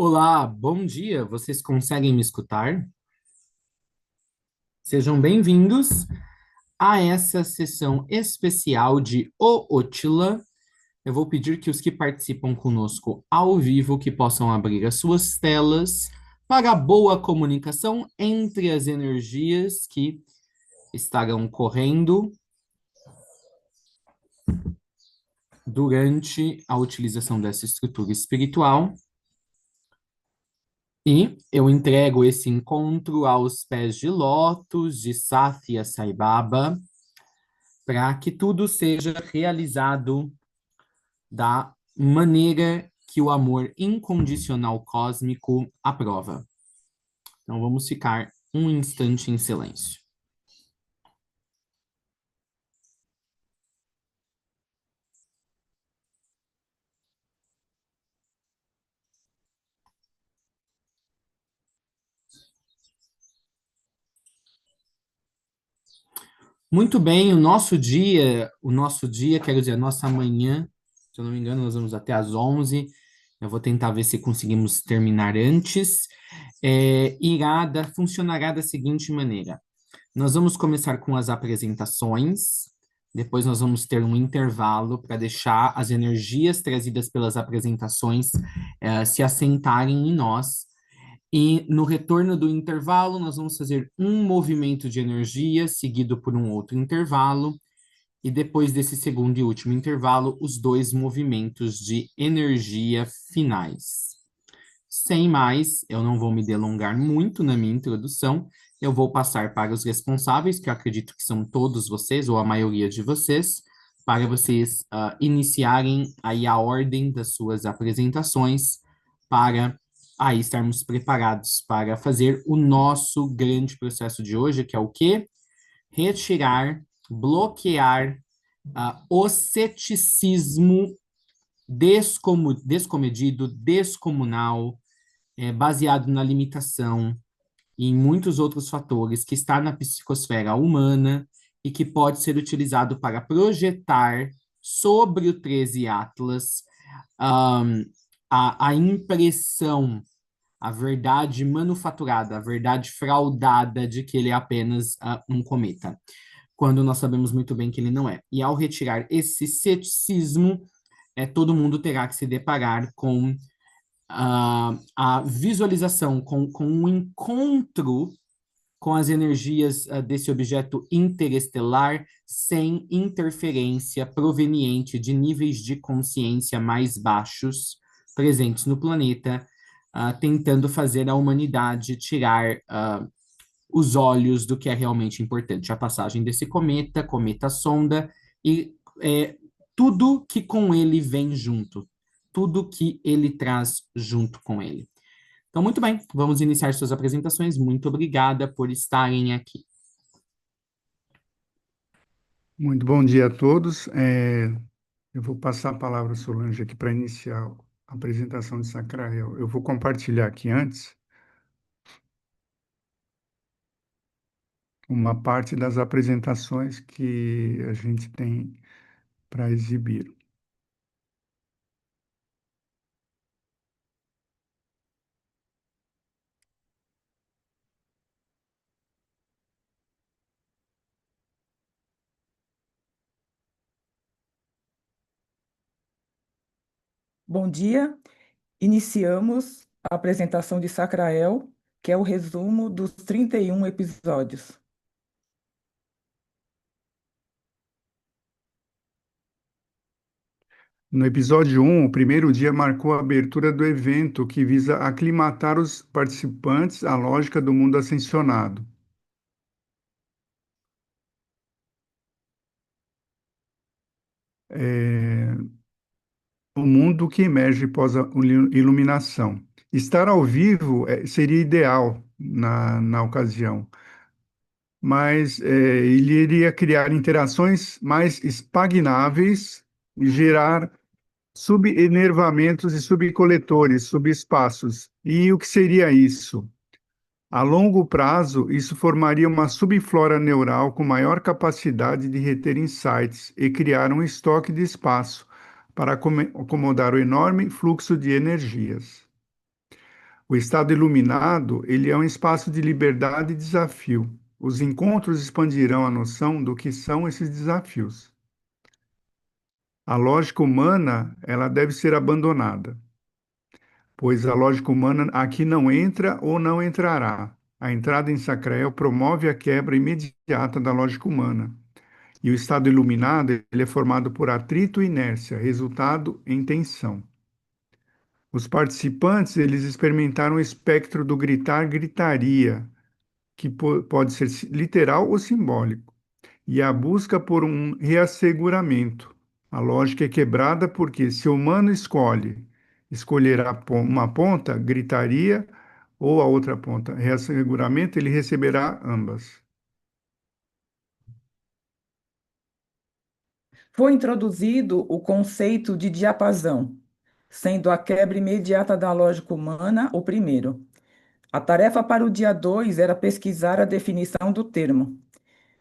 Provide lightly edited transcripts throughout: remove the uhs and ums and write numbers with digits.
Olá, bom dia. Vocês conseguem me escutar? Sejam bem-vindos a essa sessão especial de O Otila. Eu vou pedir que os que participam conosco ao vivo que possam abrir as suas telas para a boa comunicação entre as energias que estarão correndo durante a utilização dessa estrutura espiritual. E eu entrego esse encontro aos pés de lótus de Sathya Sai Baba, para que tudo seja realizado da maneira que o amor incondicional cósmico aprova. Então vamos ficar um instante em silêncio. Muito bem, quero dizer, a nossa manhã, se eu não me engano, nós vamos até às 11. Eu vou tentar ver se conseguimos terminar antes. Funcionará da seguinte maneira. Nós vamos começar com as apresentações, depois nós vamos ter um intervalo para deixar as energias trazidas pelas apresentações se assentarem em nós. E no retorno do intervalo, nós vamos fazer um movimento de energia, seguido por um outro intervalo, e depois desse segundo e último intervalo, os dois movimentos de energia finais. Sem mais, eu não vou me delongar muito na minha introdução, eu vou passar para os responsáveis, que eu acredito que são todos vocês, ou a maioria de vocês, para vocês iniciarem aí a ordem das suas apresentações, para aí estarmos preparados para fazer o nosso grande processo de hoje, que é o quê? Retirar, bloquear o ceticismo descomedido, descomunal, baseado na limitação e em muitos outros fatores que está na psicosfera humana e que pode ser utilizado para projetar sobre o 13 Atlas um, a impressão, a verdade manufaturada, a verdade fraudada de que ele é apenas um cometa, quando nós sabemos muito bem que ele não é. E ao retirar esse ceticismo, todo mundo terá que se deparar com a visualização, com um encontro com as energias desse objeto interestelar sem interferência proveniente de níveis de consciência mais baixos presentes no planeta, tentando fazer a humanidade tirar os olhos do que é realmente importante, a passagem desse cometa sonda e tudo que com ele vem junto, tudo que ele traz junto com ele. Então, muito bem, vamos iniciar suas apresentações. Muito obrigada por estarem aqui. Muito bom dia a todos. Eu vou passar a palavra à Solange aqui para iniciar a apresentação de Sacrael. Eu vou compartilhar aqui antes uma parte das apresentações que a gente tem para exibir. Bom dia. Iniciamos a apresentação de Sacrael, que é o resumo dos 31 episódios. No episódio 1, o primeiro dia marcou a abertura do evento que visa aclimatar os participantes à lógica do mundo ascensionado. O mundo que emerge após a iluminação. Estar ao vivo seria ideal na ocasião, mas ele iria criar interações mais espagnáveis e gerar subenervamentos e subcoletores, subespaços. E o que seria isso? A longo prazo, isso formaria uma subflora neural com maior capacidade de reter insights e criar um estoque de espaço para acomodar o enorme fluxo de energias. O estado iluminado, ele é um espaço de liberdade e desafio. Os encontros expandirão a noção do que são esses desafios. A lógica humana, ela deve ser abandonada, pois a lógica humana aqui não entra ou não entrará. A entrada em Sacrael promove a quebra imediata da lógica humana. E o estado iluminado, ele é formado por atrito e inércia, resultado em tensão. Os participantes, eles experimentaram o espectro do gritar-gritaria, que pode ser literal ou simbólico, e a busca por um reasseguramento. A lógica é quebrada porque se o humano escolherá uma ponta, gritaria, ou a outra ponta, reasseguramento, ele receberá ambas. Foi introduzido o conceito de diapasão, sendo a quebra imediata da lógica humana o primeiro. A tarefa para o dia 2 era pesquisar a definição do termo.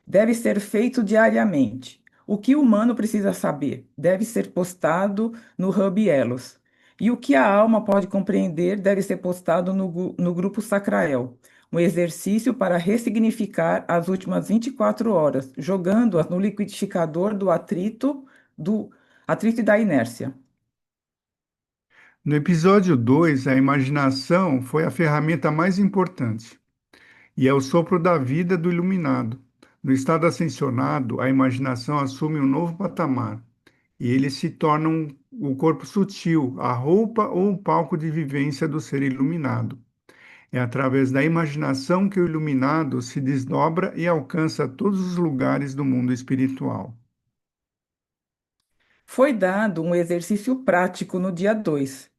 Deve ser feito diariamente. O que o humano precisa saber deve ser postado no Hub Elos. E o que a alma pode compreender deve ser postado no grupo Sacrael, um exercício para ressignificar as últimas 24 horas, jogando-as no liquidificador do atrito e da inércia. No episódio 2, a imaginação foi a ferramenta mais importante e é o sopro da vida do iluminado. No estado ascensionado, a imaginação assume um novo patamar e ele se torna o corpo sutil, a roupa ou o palco de vivência do ser iluminado. É através da imaginação que o iluminado se desdobra e alcança todos os lugares do mundo espiritual. Foi dado um exercício prático no dia 2.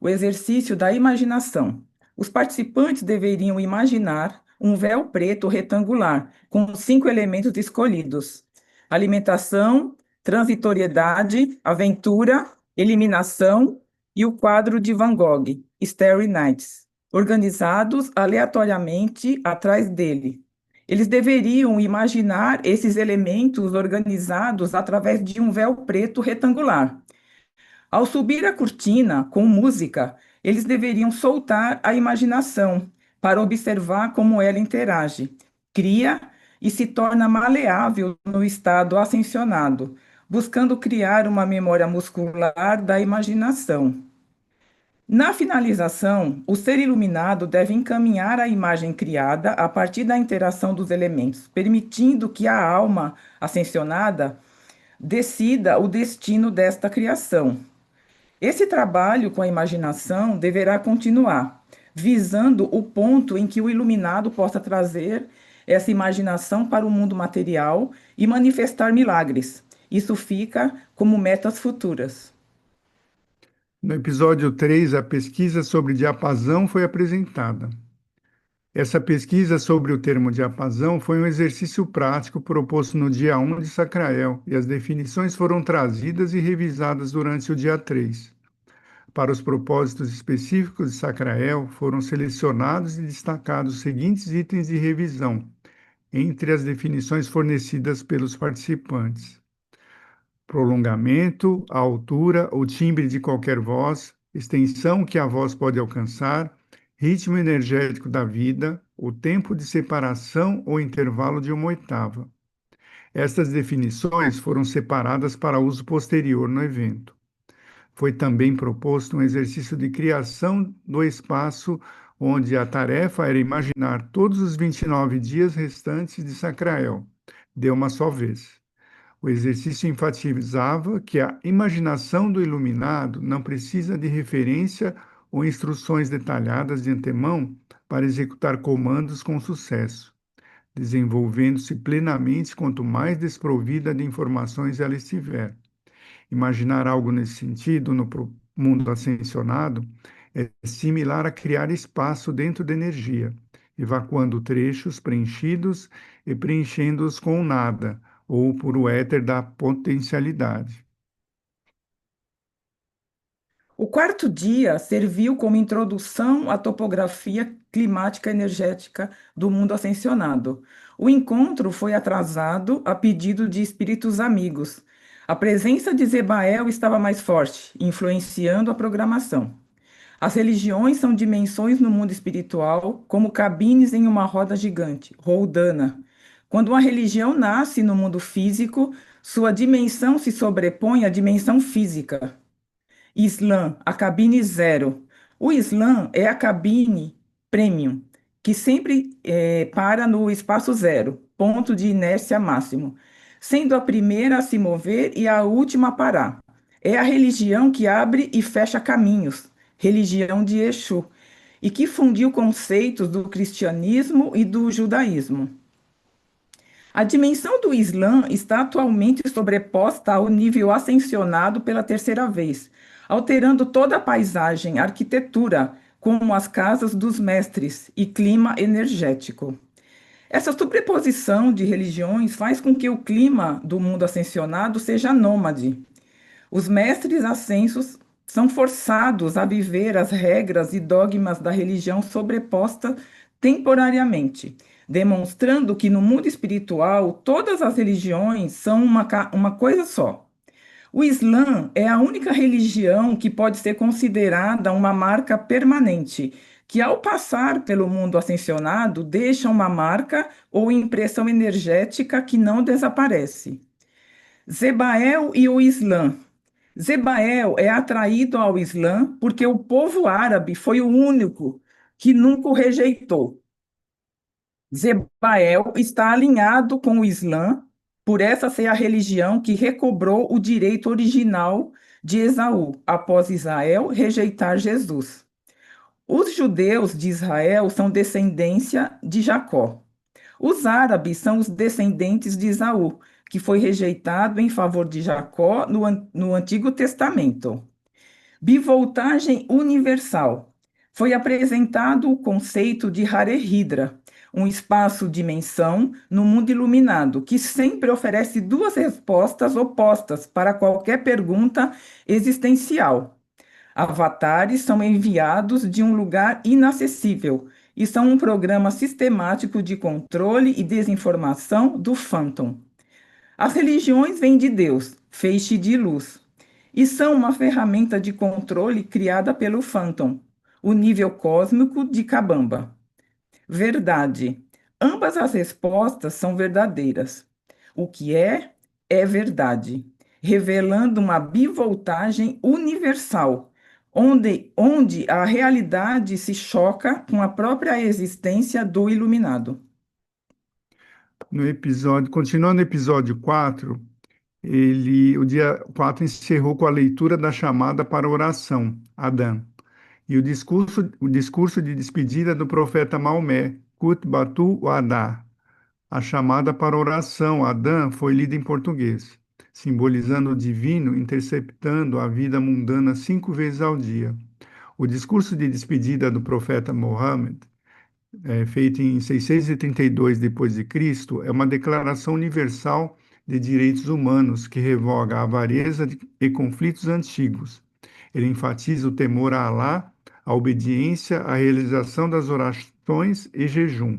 O exercício da imaginação. Os participantes deveriam imaginar um véu preto retangular, com 5 elementos escolhidos: alimentação, transitoriedade, aventura, eliminação e o quadro de Van Gogh, Starry Nights, organizados aleatoriamente atrás dele. Eles deveriam imaginar esses elementos organizados através de um véu preto retangular. Ao subir a cortina com música, eles deveriam soltar a imaginação para observar como ela interage, cria e se torna maleável no estado ascensionado, buscando criar uma memória muscular da imaginação. Na finalização, o ser iluminado deve encaminhar a imagem criada a partir da interação dos elementos, permitindo que a alma ascensionada decida o destino desta criação. Esse trabalho com a imaginação deverá continuar, visando o ponto em que o iluminado possa trazer essa imaginação para o mundo material e manifestar milagres. Isso fica como metas futuras. No episódio 3, a pesquisa sobre diapasão foi apresentada. Essa pesquisa sobre o termo diapasão foi um exercício prático proposto no dia 1 de Sacrael, e as definições foram trazidas e revisadas durante o dia 3. Para os propósitos específicos de Sacrael, foram selecionados e destacados os seguintes itens de revisão, entre as definições fornecidas pelos participantes: prolongamento, a altura ou timbre de qualquer voz, extensão que a voz pode alcançar, ritmo energético da vida, o tempo de separação ou intervalo de uma oitava. Estas definições foram separadas para uso posterior no evento. Foi também proposto um exercício de criação do espaço, onde a tarefa era imaginar todos os 29 dias restantes de Sacrael, de uma só vez. O exercício enfatizava que a imaginação do iluminado não precisa de referência ou instruções detalhadas de antemão para executar comandos com sucesso, desenvolvendo-se plenamente quanto mais desprovida de informações ela estiver. Imaginar algo nesse sentido no mundo ascensionado é similar a criar espaço dentro da energia, evacuando trechos preenchidos e preenchendo-os com o nada, ou por o éter da potencialidade. O quarto dia serviu como introdução à topografia climática energética do mundo ascensionado. O encontro foi atrasado a pedido de espíritos amigos. A presença de Zebael estava mais forte, influenciando a programação. As religiões são dimensões no mundo espiritual, como cabines em uma roda gigante, Roldana. Quando uma religião nasce no mundo físico, sua dimensão se sobrepõe à dimensão física. Islã, a cabine zero. O Islã é a cabine premium, que sempre para no espaço zero, ponto de inércia máximo, sendo a primeira a se mover e a última a parar. É a religião que abre e fecha caminhos, religião de Exu, e que fundiu conceitos do cristianismo e do judaísmo. A dimensão do Islã está atualmente sobreposta ao nível ascensionado pela terceira vez, alterando toda a paisagem, arquitetura, como as casas dos mestres e clima energético. Essa sobreposição de religiões faz com que o clima do mundo ascensionado seja nômade. Os mestres ascensos são forçados a viver as regras e dogmas da religião sobreposta temporariamente, demonstrando que no mundo espiritual todas as religiões são uma coisa só. O Islã é a única religião que pode ser considerada uma marca permanente, que ao passar pelo mundo ascensionado deixa uma marca ou impressão energética que não desaparece. Zebael e o Islã. Zebael é atraído ao Islã porque o povo árabe foi o único que nunca o rejeitou. Zebael está alinhado com o Islã, por essa ser a religião que recobrou o direito original de Esaú, após Israel rejeitar Jesus. Os judeus de Israel são descendência de Jacó. Os árabes são os descendentes de Esaú, que foi rejeitado em favor de Jacó no Antigo Testamento. Bivoltagem universal. Foi apresentado o conceito de Hare Hidra, um espaço-dimensão no mundo iluminado, que sempre oferece duas respostas opostas para qualquer pergunta existencial. Avatares são enviados de um lugar inacessível e são um programa sistemático de controle e desinformação do Phantom. As religiões vêm de Deus, feixe de luz, e são uma ferramenta de controle criada pelo Phantom, o nível cósmico de Kabamba. Verdade. Ambas as respostas são verdadeiras. O que é verdade, revelando uma bivoltagem universal, onde a realidade se choca com a própria existência do iluminado. Continuando no episódio 4, o dia 4 encerrou com a leitura da chamada para a oração, Adã, e o discurso de despedida do profeta Maomé, Khutbatu Wadá. A chamada para a oração, Adã, foi lida em português, simbolizando o divino interceptando a vida mundana 5 vezes ao dia. O discurso de despedida do profeta Mohammed, feito em 632 d.C., é uma declaração universal de direitos humanos que revoga a avareza e conflitos antigos. Ele enfatiza o temor a Alá, a obediência, a realização das orações e jejum,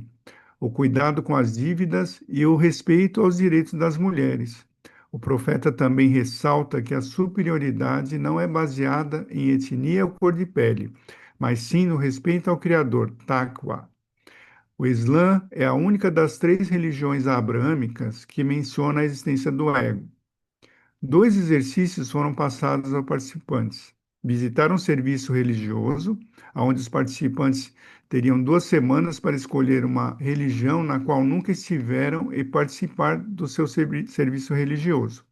o cuidado com as dívidas e o respeito aos direitos das mulheres. O profeta também ressalta que a superioridade não é baseada em etnia ou cor de pele, mas sim no respeito ao Criador, Taqwa. O Islã é a única das 3 religiões abrâmicas que menciona a existência do ego. 2 exercícios foram passados aos participantes. Visitar um serviço religioso, onde os participantes teriam 2 semanas para escolher uma religião na qual nunca estiveram e participar do seu serviço religioso.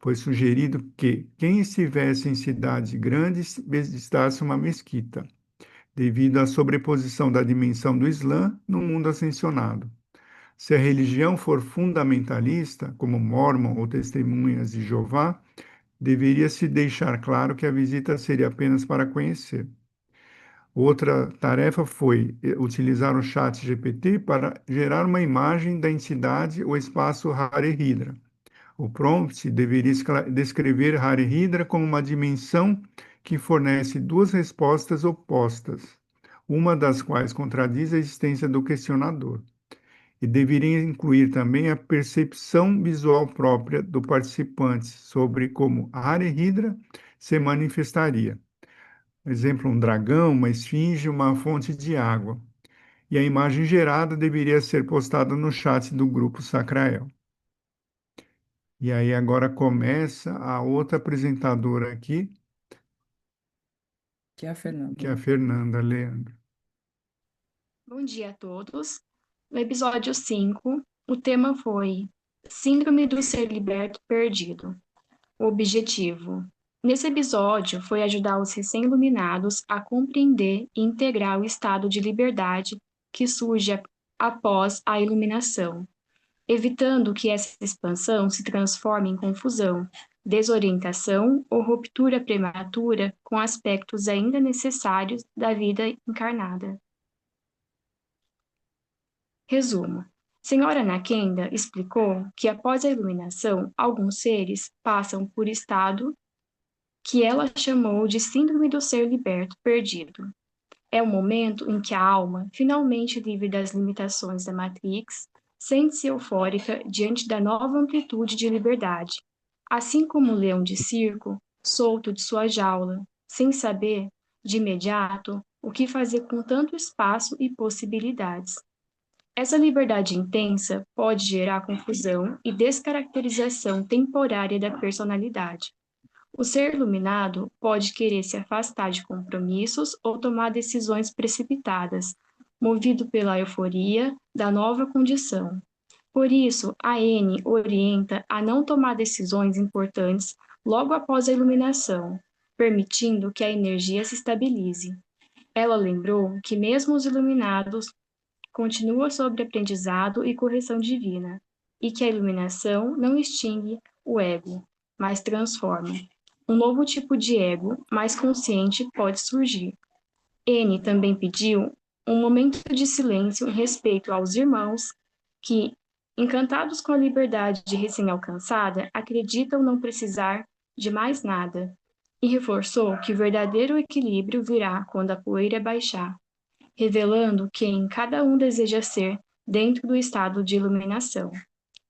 Foi sugerido que quem estivesse em cidade grande visitasse uma mesquita, devido à sobreposição da dimensão do Islã no mundo ascensionado. Se a religião for fundamentalista, como Mórmon ou Testemunhas de Jeová, deveria-se deixar claro que a visita seria apenas para conhecer. Outra tarefa foi utilizar o chat GPT para gerar uma imagem da entidade ou espaço Hare Hidra. O prompt deveria descrever Hare Hidra como uma dimensão que fornece 2 respostas opostas, uma das quais contradiz a existência do questionador. E deveria incluir também a percepção visual própria do participante sobre como a Hare Hidra se manifestaria. Por exemplo, um dragão, uma esfinge, uma fonte de água. E a imagem gerada deveria ser postada no chat do grupo Sacrael. E aí agora começa a outra apresentadora aqui, Que é a que é a Fernanda. Fernanda Leandro. Bom dia a todos. No episódio 5, o tema foi Síndrome do Ser Liberto Perdido. O objetivo. Nesse episódio foi ajudar os recém-iluminados a compreender e integrar o estado de liberdade que surge após a iluminação, evitando que essa expansão se transforme em confusão, desorientação ou ruptura prematura com aspectos ainda necessários da vida encarnada. Resumo. Senhora Nakenda explicou que após a iluminação, alguns seres passam por estado que ela chamou de Síndrome do Ser Liberto Perdido. É o momento em que a alma, finalmente livre das limitações da Matrix, sente-se eufórica diante da nova amplitude de liberdade, assim como o leão de circo, solto de sua jaula, sem saber, de imediato, o que fazer com tanto espaço e possibilidades. Essa liberdade intensa pode gerar confusão e descaracterização temporária da personalidade. O ser iluminado pode querer se afastar de compromissos ou tomar decisões precipitadas, movido pela euforia da nova condição. Por isso, a N orienta a não tomar decisões importantes logo após a iluminação, permitindo que a energia se estabilize. Ela lembrou que mesmo os iluminados continua sobre aprendizado e correção divina, e que a iluminação não extingue o ego, mas transforma. Um novo tipo de ego, mais consciente, pode surgir. N também pediu um momento de silêncio em respeito aos irmãos que, encantados com a liberdade recém-alcançada, acreditam não precisar de mais nada, e reforçou que o verdadeiro equilíbrio virá quando a poeira baixar, revelando quem cada um deseja ser dentro do estado de iluminação.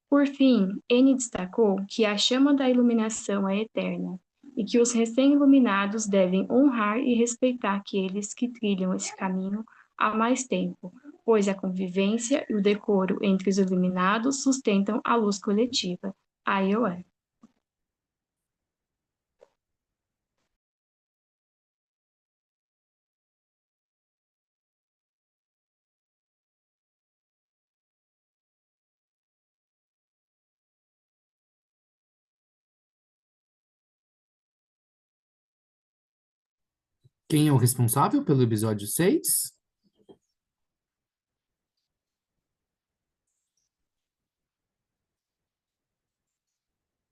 Por fim, N destacou que a chama da iluminação é eterna e que os recém-iluminados devem honrar e respeitar aqueles que trilham esse caminho há mais tempo, pois a convivência e o decoro entre os iluminados sustentam a luz coletiva. Ayoé. Quem é o responsável pelo episódio 6?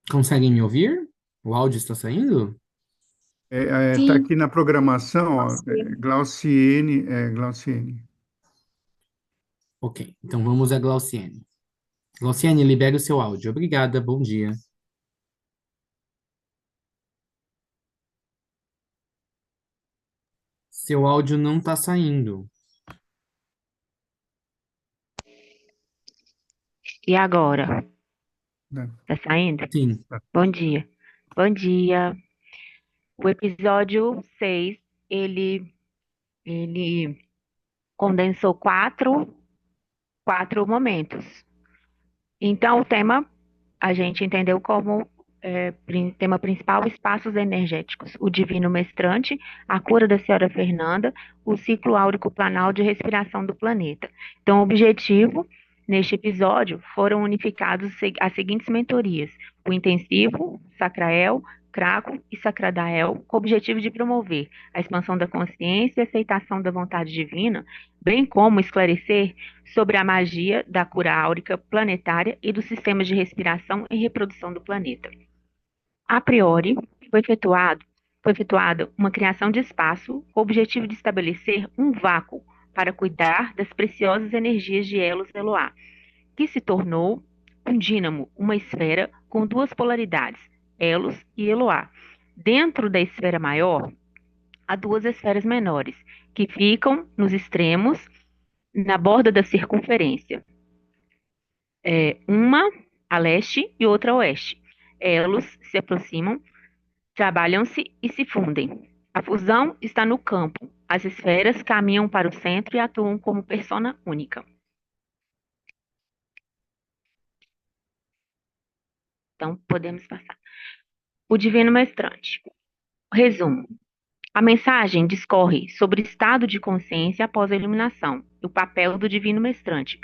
Conseguem me ouvir? O áudio está saindo? Tá Sim, aqui na programação, ó, você. Glauciene. Ok, então vamos a Glauciene. Glauciene, libere o seu áudio. Obrigada, bom dia. Seu áudio não está saindo. E agora? Né? Tá saindo? Sim. Bom dia. Bom dia. O episódio 6 ele condensou quatro momentos. Então, o tema a gente entendeu como tema principal, espaços energéticos, o divino mestrante, a cura da senhora Fernanda, o ciclo áurico planal de respiração do planeta. Então, o objetivo neste episódio foram unificados as seguintes mentorias: o intensivo, Sacrael, Craco e Sacradael, com o objetivo de promover a expansão da consciência e aceitação da vontade divina, bem como esclarecer sobre a magia da cura áurica planetária e dos sistemas de respiração e reprodução do planeta. A priori, foi efetuada uma criação de espaço com o objetivo de estabelecer um vácuo para cuidar das preciosas energias de Elos Eloá, que se tornou um dínamo, uma esfera com duas polaridades, Elos e Eloá. Dentro da esfera maior, há duas esferas menores, que ficam nos extremos, na borda da circunferência. Uma a leste e outra a oeste. Elos se aproximam, trabalham-se e se fundem. A fusão está no campo. As esferas caminham para o centro e atuam como persona única. Então, podemos passar. O Divino Mestrante. Resumo. A mensagem discorre sobre o estado de consciência após a iluminação e o papel do Divino Mestrante,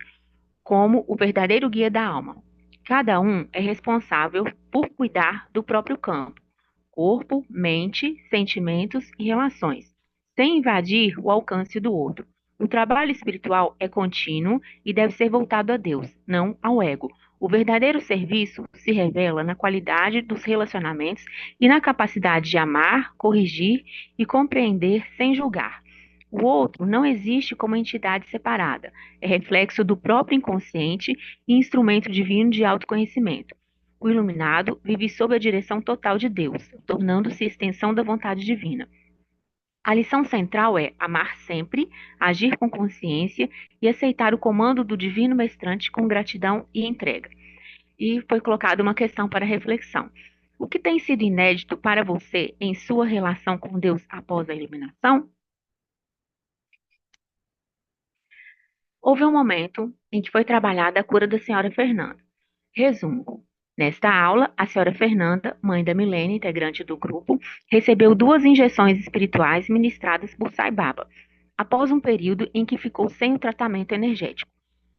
como o verdadeiro guia da alma. Cada um é responsável por cuidar do próprio campo, corpo, mente, sentimentos e relações, sem invadir o alcance do outro. O trabalho espiritual é contínuo e deve ser voltado a Deus, não ao ego. O verdadeiro serviço se revela na qualidade dos relacionamentos e na capacidade de amar, corrigir e compreender sem julgar. O outro não existe como entidade separada, é reflexo do próprio inconsciente e instrumento divino de autoconhecimento. O iluminado vive sob a direção total de Deus, tornando-se extensão da vontade divina. A lição central é amar sempre, agir com consciência e aceitar o comando do Divino Mestrante com gratidão e entrega. E foi colocada uma questão para reflexão. O que tem sido inédito para você em sua relação com Deus após a iluminação? Houve um momento em que foi trabalhada a cura da senhora Fernanda. Resumo. Nesta aula, a senhora Fernanda, mãe da Milene, integrante do grupo, recebeu 2 injeções espirituais ministradas por Sai Baba, após um período em que ficou sem o tratamento energético.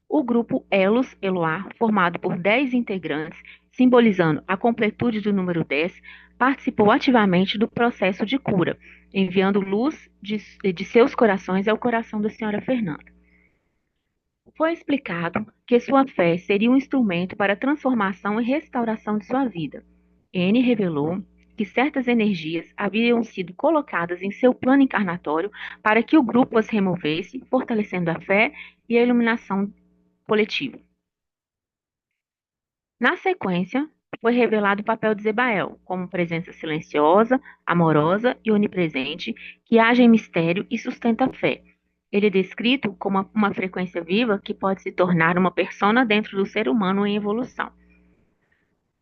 O grupo Elos Eloá, formado por 10 integrantes, simbolizando a completude do número 10, participou ativamente do processo de cura, enviando luz de seus corações ao coração da senhora Fernanda. Foi explicado que sua fé seria um instrumento para a transformação e restauração de sua vida. N revelou que certas energias haviam sido colocadas em seu plano encarnatório para que o grupo as removesse, fortalecendo a fé e a iluminação coletiva. Na sequência, foi revelado o papel de Zebael, como presença silenciosa, amorosa e onipresente, que age em mistério e sustenta a fé. Ele é descrito como uma frequência viva que pode se tornar uma persona dentro do ser humano em evolução.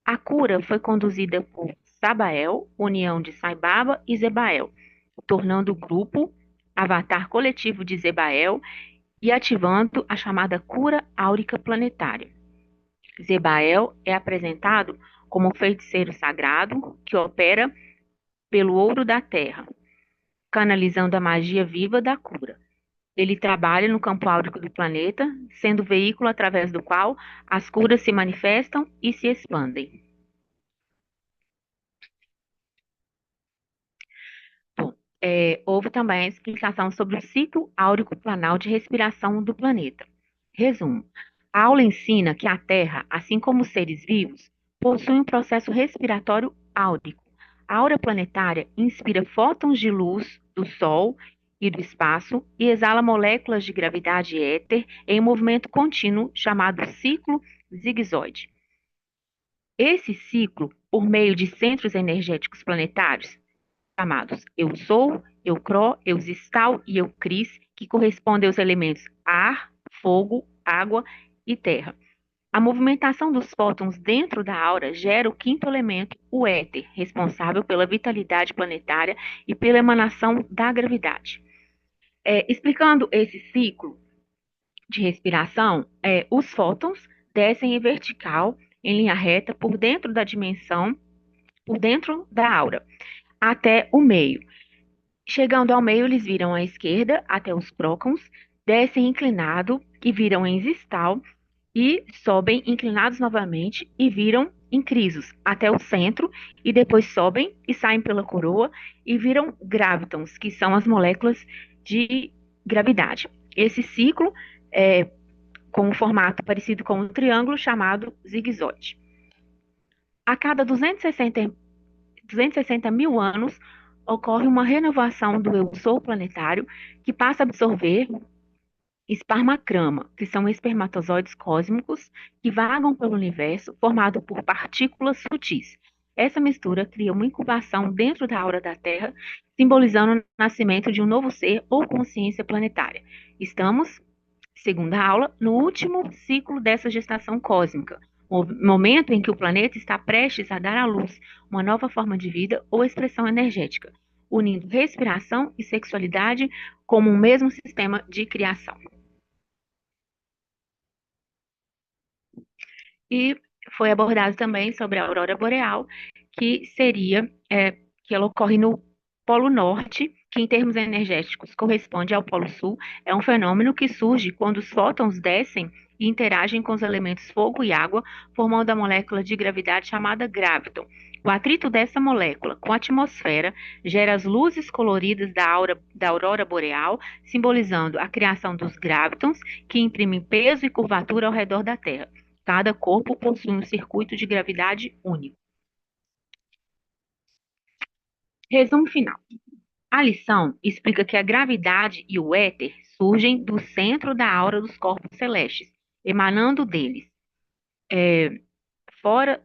A cura foi conduzida por Sabael, união de Sai Baba e Zebael, tornando o grupo avatar coletivo de Zebael e ativando a chamada cura áurica planetária. Zebael é apresentado como um feiticeiro sagrado que opera pelo ouro da terra, canalizando a magia viva da cura. Ele trabalha no campo áurico do planeta, sendo o veículo através do qual as curas se manifestam e se expandem. Bom, houve também a explicação sobre o ciclo áurico planal de respiração do planeta. Resumo. A aula ensina que a Terra, assim como os seres vivos, possui um processo respiratório áurico. A aura planetária inspira fótons de luz do Sol e do espaço e exala moléculas de gravidade éter em um movimento contínuo chamado ciclo zigzoide. Esse ciclo, por meio de centros energéticos planetários, chamados Eu Sou, Eucró, Eusistal e Eucris, que correspondem aos elementos ar, fogo, água e terra. A movimentação dos fótons dentro da aura gera o 5º elemento, o éter, responsável pela vitalidade planetária e pela emanação da gravidade. Explicando esse ciclo de respiração, os fótons descem em vertical, em linha reta, por dentro da dimensão, por dentro da aura, até o meio. Chegando ao meio, eles viram à esquerda até os prócons, descem inclinado e viram em zistal, e sobem inclinados novamente e viram em crisos até o centro, e depois sobem e saem pela coroa e viram gravitons, que são as moléculas de gravidade. Esse ciclo é com um formato parecido com um triângulo chamado zigue-zague. A cada 260 mil anos, ocorre uma renovação do eu sou planetário, que passa a absorver espermacrama, que são espermatozoides cósmicos que vagam pelo universo, formado por partículas sutis. Essa mistura cria uma incubação dentro da aura da Terra, simbolizando o nascimento de um novo ser ou consciência planetária. Estamos, segunda aula, no último ciclo dessa gestação cósmica, o momento em que o planeta está prestes a dar à luz uma nova forma de vida ou expressão energética. unindo respiração e sexualidade como um mesmo sistema de criação. E foi abordado também sobre a aurora boreal, que que ela ocorre no Polo Norte, que em termos energéticos corresponde ao Polo Sul. É um fenômeno que surge quando os fótons descem e interagem com os elementos fogo e água, formando a molécula de gravidade chamada graviton. O atrito dessa molécula com a atmosfera gera as luzes coloridas da aurora boreal, simbolizando a criação dos gravitons, que imprimem peso e curvatura ao redor da Terra. Cada corpo possui um circuito de gravidade único. Resumo final. A lição explica que a gravidade e o éter surgem do centro da aura dos corpos celestes, emanando deles, fora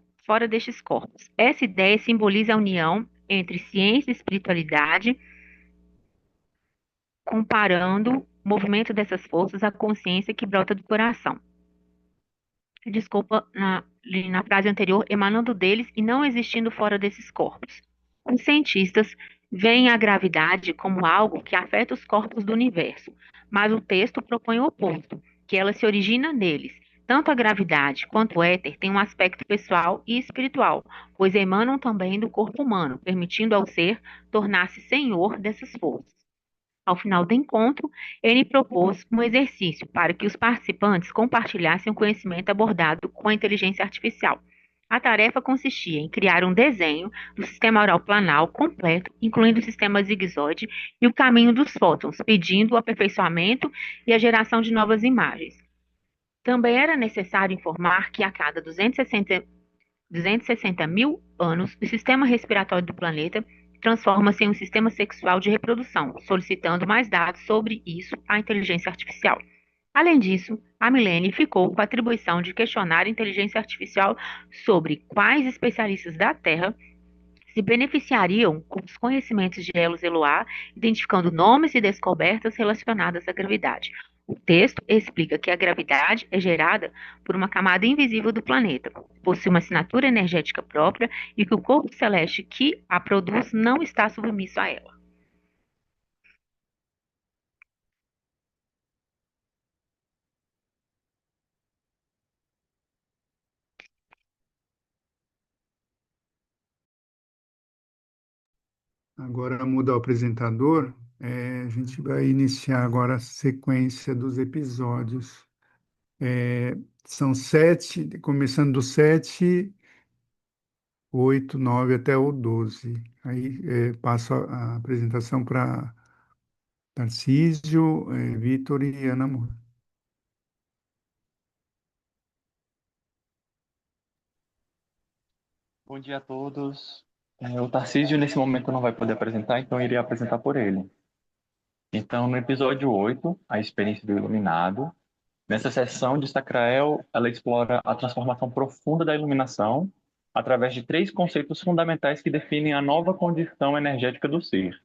destes corpos. Essa ideia simboliza a união entre ciência e espiritualidade, comparando o movimento dessas forças à consciência que brota do coração. Desculpa, na frase anterior, emanando deles e não existindo fora desses corpos. Os cientistas veem a gravidade como algo que afeta os corpos do universo, mas o texto propõe o oposto, que ela se origina neles. Tanto a gravidade quanto o éter têm um aspecto pessoal e espiritual, pois emanam também do corpo humano, permitindo ao ser tornar-se senhor dessas forças. Ao final do encontro, ele propôs um exercício para que os participantes compartilhassem o conhecimento abordado com a inteligência artificial. A tarefa consistia em criar um desenho do sistema oral planal completo, incluindo o sistema zigue-zague e o caminho dos fótons, pedindo o aperfeiçoamento e a geração de novas imagens. Também era necessário informar que a cada 260 mil anos, o sistema respiratório do planeta transforma-se em um sistema sexual de reprodução, solicitando mais dados sobre isso à inteligência artificial. Além disso, a Millennium ficou com a atribuição de questionar a inteligência artificial sobre quais especialistas da Terra se beneficiariam com os conhecimentos de Elos Eloá, identificando nomes e descobertas relacionadas à gravidade. O texto explica que a gravidade é gerada por uma camada invisível do planeta, possui uma assinatura energética própria e que o corpo celeste que a produz não está submisso a ela. Agora muda o apresentador. A gente vai iniciar agora a sequência dos episódios. São 7, começando do 7, 8, 9 até o 12. Aí passo a apresentação para Tarcísio, Vitor e Ana Moura. Bom dia a todos. O Tarcísio, nesse momento, não vai poder apresentar, então eu irei apresentar por ele. Então, no episódio 8, a experiência do iluminado, nessa sessão de Sacrael, ela explora a transformação profunda da iluminação através de 3 conceitos fundamentais que definem a nova condição energética do ser.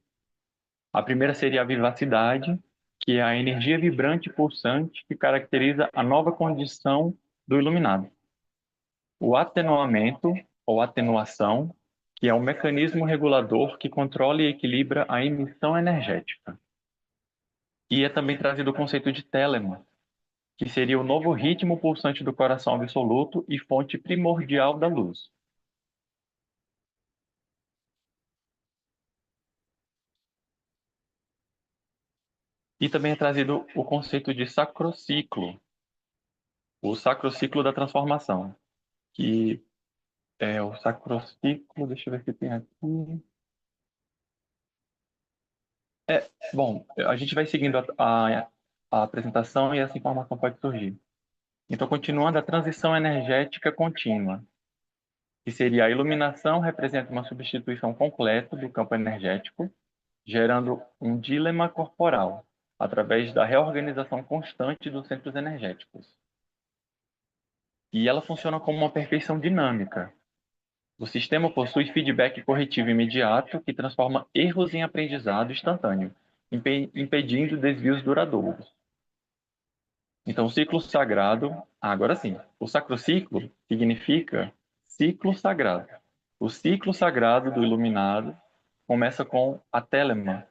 A primeira seria a vivacidade, que é a energia vibrante e pulsante que caracteriza a nova condição do iluminado. O atenuamento, ou atenuação, que é um mecanismo regulador que controla e equilibra a emissão energética. E é também trazido o conceito de télema, que seria o novo ritmo pulsante do coração absoluto e fonte primordial da luz. E também é trazido o conceito de sacrociclo, o sacrociclo da transformação, que é o sacrociclo, deixa eu ver se tem aqui. Bom, a gente vai seguindo a apresentação e essa informação pode surgir. Então, continuando, a transição energética contínua, que seria a iluminação, representa uma substituição completa do campo energético, gerando um dilema corporal, através da reorganização constante dos centros energéticos. E ela funciona como uma perfeição dinâmica. O sistema possui feedback corretivo imediato, que transforma erros em aprendizado instantâneo, impedindo desvios duradouros. Então, o ciclo sagrado, agora sim, o sacrociclo significa ciclo sagrado. O ciclo sagrado do iluminado começa com a Telema,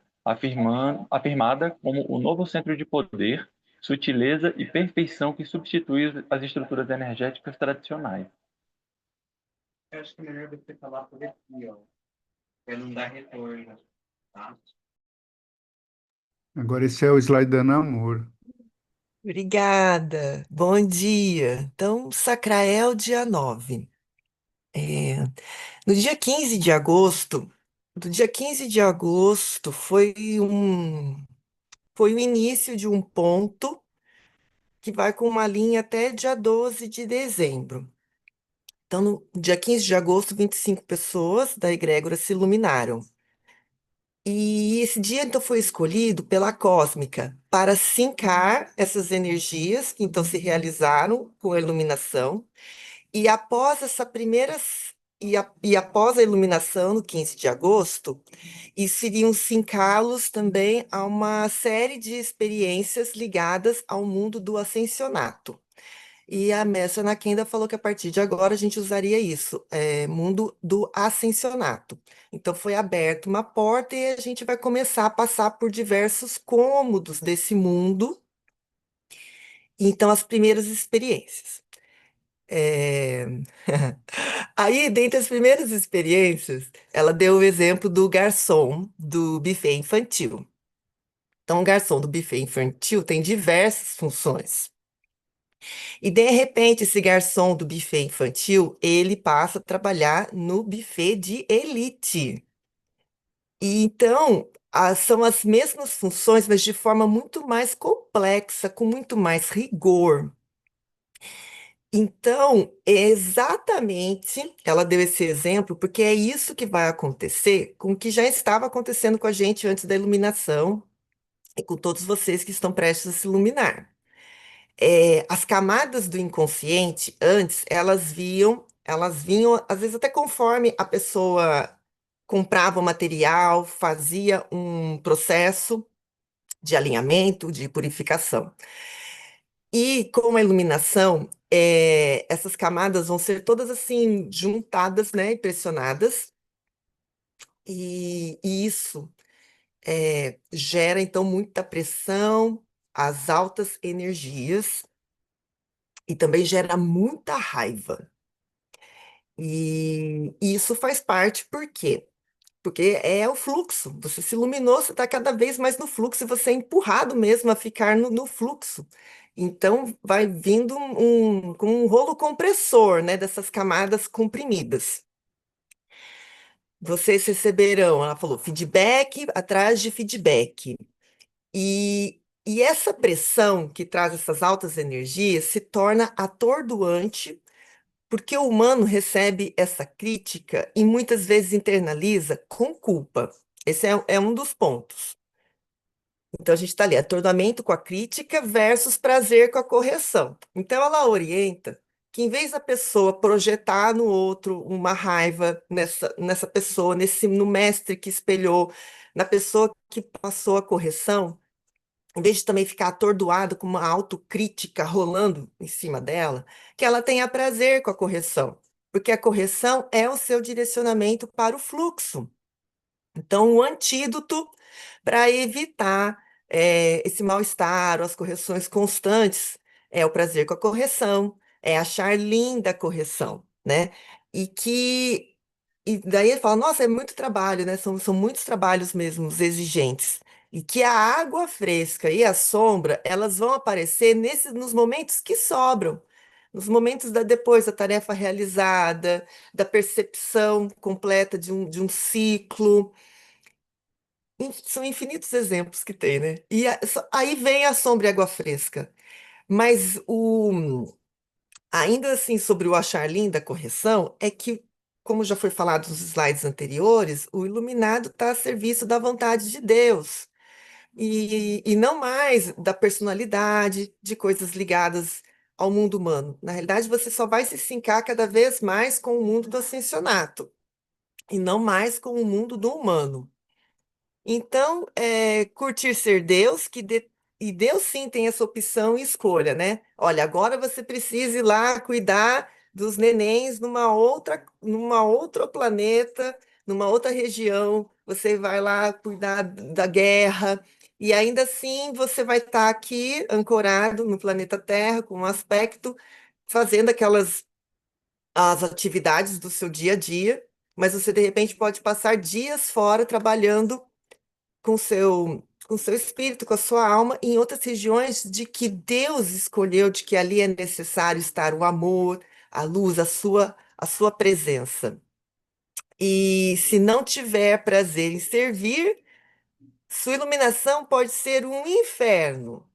afirmada como o novo centro de poder, sutileza e perfeição que substitui as estruturas energéticas tradicionais. Eu acho que é melhor você falar por aqui, ó, para não dar retorno, tá? Agora esse é o slide da Namor. Obrigada. Bom dia. Então, Sacrael, dia 9. No dia 15 de agosto, do dia 15 de agosto foi o início de um ponto que vai com uma linha até dia 12 de dezembro. Então, no dia 15 de agosto, 25 pessoas da egrégora se iluminaram. E esse dia, então, foi escolhido pela cósmica para sincar essas energias que, então, se realizaram com a iluminação. E após essa primeira... E após a iluminação, no 15 de agosto, isso iriam sincá-los também a uma série de experiências ligadas ao mundo do ascensionato. E a mestra Nakenda falou que a partir de agora a gente usaria isso, mundo do ascensionato. Então foi aberta uma porta e a gente vai começar a passar por diversos cômodos desse mundo. Então, as primeiras experiências. É, Aí, dentre as primeiras experiências, ela deu o exemplo do garçom do buffet infantil. Então, o garçom do buffet infantil tem diversas funções. E, de repente, esse garçom do buffet infantil, ele passa a trabalhar no buffet de elite. E, então, são as mesmas funções, mas de forma muito mais complexa, com muito mais rigor. Então, exatamente, ela deu esse exemplo, porque é isso que vai acontecer com o que já estava acontecendo com a gente antes da iluminação e com todos vocês que estão prestes a se iluminar. As camadas do inconsciente, antes, elas vinham, às vezes até conforme a pessoa comprava o material, fazia um processo de alinhamento, de purificação. E com a iluminação, essas camadas vão ser todas assim juntadas, né, e pressionadas, e isso gera então muita pressão, as altas energias, e também gera muita raiva. E isso faz parte, por quê? Porque é o fluxo. Você se iluminou, você está cada vez mais no fluxo, e você é empurrado mesmo a ficar no fluxo. Então, vai vindo com um rolo compressor, né, dessas camadas comprimidas. Vocês receberão, ela falou, feedback atrás de feedback. E essa pressão que traz essas altas energias se torna atordoante, porque o humano recebe essa crítica e muitas vezes internaliza com culpa. Esse é um dos pontos. Então, a gente está ali, atordoamento com a crítica versus prazer com a correção. Então, ela orienta que, em vez da pessoa projetar no outro uma raiva nessa pessoa, no mestre que espelhou, na pessoa que passou a correção, em vez de também ficar atordoada com uma autocrítica rolando em cima dela, que ela tenha prazer com a correção, porque a correção é o seu direcionamento para o fluxo. Então, o antídoto para evitar esse mal-estar, ou as correções constantes, é o prazer com a correção, é achar linda a correção, né? E daí ele fala, nossa, é muito trabalho, né? São muitos trabalhos mesmo exigentes. E que a água fresca e a sombra, elas vão aparecer nos momentos que sobram, nos momentos depois da tarefa realizada, da percepção completa de um ciclo. São infinitos exemplos que tem, né? E aí vem a sombra e a água fresca. Mas ainda assim, sobre o achar linda a correção, é que, como já foi falado nos slides anteriores, o iluminado está a serviço da vontade de Deus. E não mais da personalidade, de coisas ligadas ao mundo humano. Na realidade, você só vai se sincar cada vez mais com o mundo do ascensionato, e não mais com o mundo do humano. Então, curtir ser Deus, e Deus sim tem essa opção e escolha, né? Olha, agora você precisa ir lá cuidar dos nenéns numa outro planeta, numa outra região, você vai lá cuidar da guerra, e ainda assim você vai estar aqui ancorado no planeta Terra, com um aspecto, fazendo as atividades do seu dia a dia, mas você de repente pode passar dias fora trabalhando com seu espírito, com a sua alma, em outras regiões de que Deus escolheu, de que ali é necessário estar o amor, a luz, a sua presença. E se não tiver prazer em servir, sua iluminação pode ser um inferno.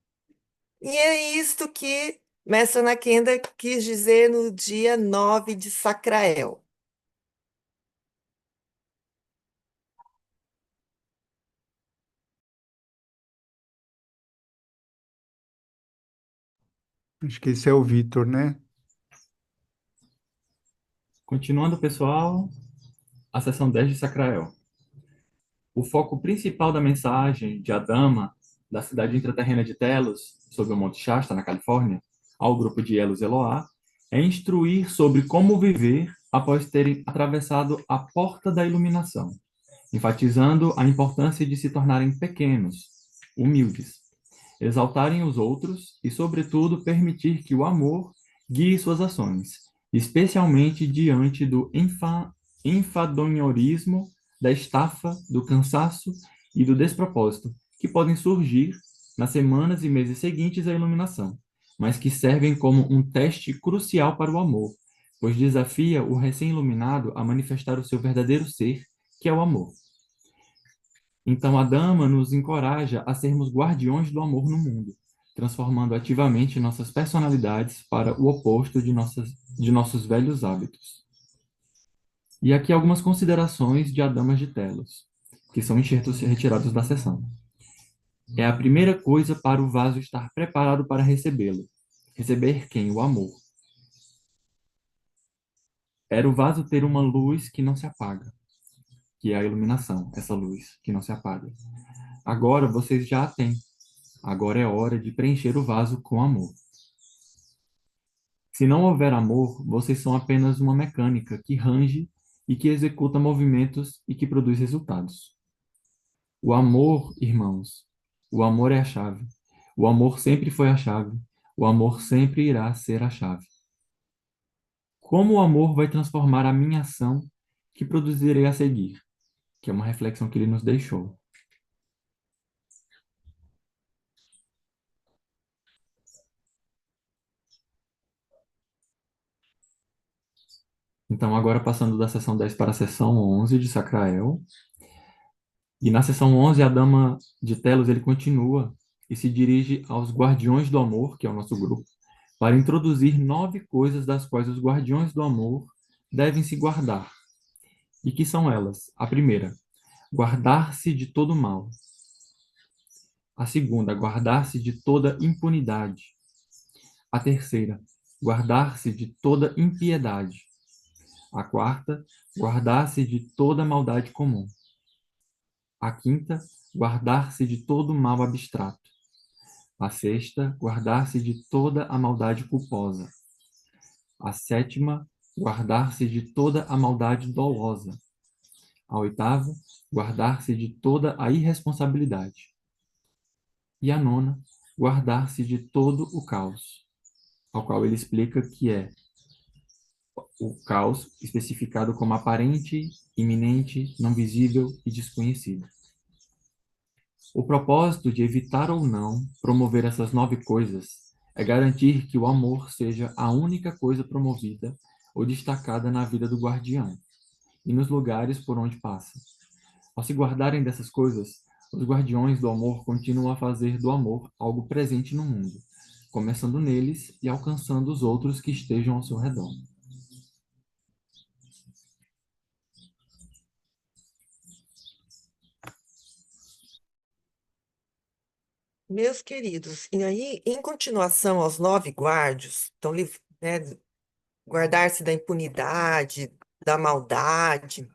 E é isto que Mestre Anaquenda quis dizer no dia 9 de Sacrael. Acho que esse é o Vitor, né? Continuando, pessoal, a sessão 10 de Sacrael. O foco principal da mensagem de Adama, da cidade intraterrena de Telos, sobre o Monte Shasta, na Califórnia, ao grupo de Elos Eloá, é instruir sobre como viver após terem atravessado a porta da iluminação, enfatizando a importância de se tornarem pequenos, humildes, exaltarem os outros e, sobretudo, permitir que o amor guie suas ações, especialmente diante do enfadonhorismo, da estafa, do cansaço e do despropósito que podem surgir nas semanas e meses seguintes à iluminação, mas que servem como um teste crucial para o amor, pois desafia o recém-iluminado a manifestar o seu verdadeiro ser, que é o amor. Então, a Dama nos encoraja a sermos guardiões do amor no mundo, transformando ativamente nossas personalidades para o oposto de nossos velhos hábitos. E aqui algumas considerações de Adamas de Telos, que são enxertos retirados da sessão. É a primeira coisa para o vaso estar preparado para recebê-lo. Receber quem? O amor. Era o vaso ter uma luz que não se apaga, que é a iluminação, essa luz que não se apaga. Agora vocês já a têm. Agora é hora de preencher o vaso com amor. Se não houver amor, vocês são apenas uma mecânica que range e que executa movimentos e que produz resultados. O amor, irmãos, o amor é a chave. O amor sempre foi a chave. O amor sempre irá ser a chave. Como o amor vai transformar a minha ação que produzirei a seguir? Que é uma reflexão que ele nos deixou. Então, agora passando da sessão 10 para a sessão 11 de Sacrael. E na sessão 11, a Dama de Telos, ele continua e se dirige aos Guardiões do Amor, que é o nosso grupo, para introduzir 9 coisas das quais os Guardiões do Amor devem se guardar. E que são elas? A primeira, guardar-se de todo mal. A segunda, guardar-se de toda impunidade. A terceira, guardar-se de toda impiedade. A quarta, guardar-se de toda maldade comum. A quinta, guardar-se de todo mal abstrato. A sexta, guardar-se de toda a maldade culposa. A sétima, guardar-se de toda a maldade dolosa. A oitava, guardar-se de toda a irresponsabilidade. E a nona, guardar-se de todo o caos, ao qual ele explica que é o caos especificado como aparente, iminente, não visível e desconhecido. O propósito de evitar ou não promover essas 9 coisas é garantir que o amor seja a única coisa promovida ou destacada na vida do guardião e nos lugares por onde passa. Ao se guardarem dessas coisas, os guardiões do amor continuam a fazer do amor algo presente no mundo, começando neles e alcançando os outros que estejam ao seu redor. Meus queridos, e aí, em continuação aos 9 guardios, então, né, guardar-se da impunidade, da maldade.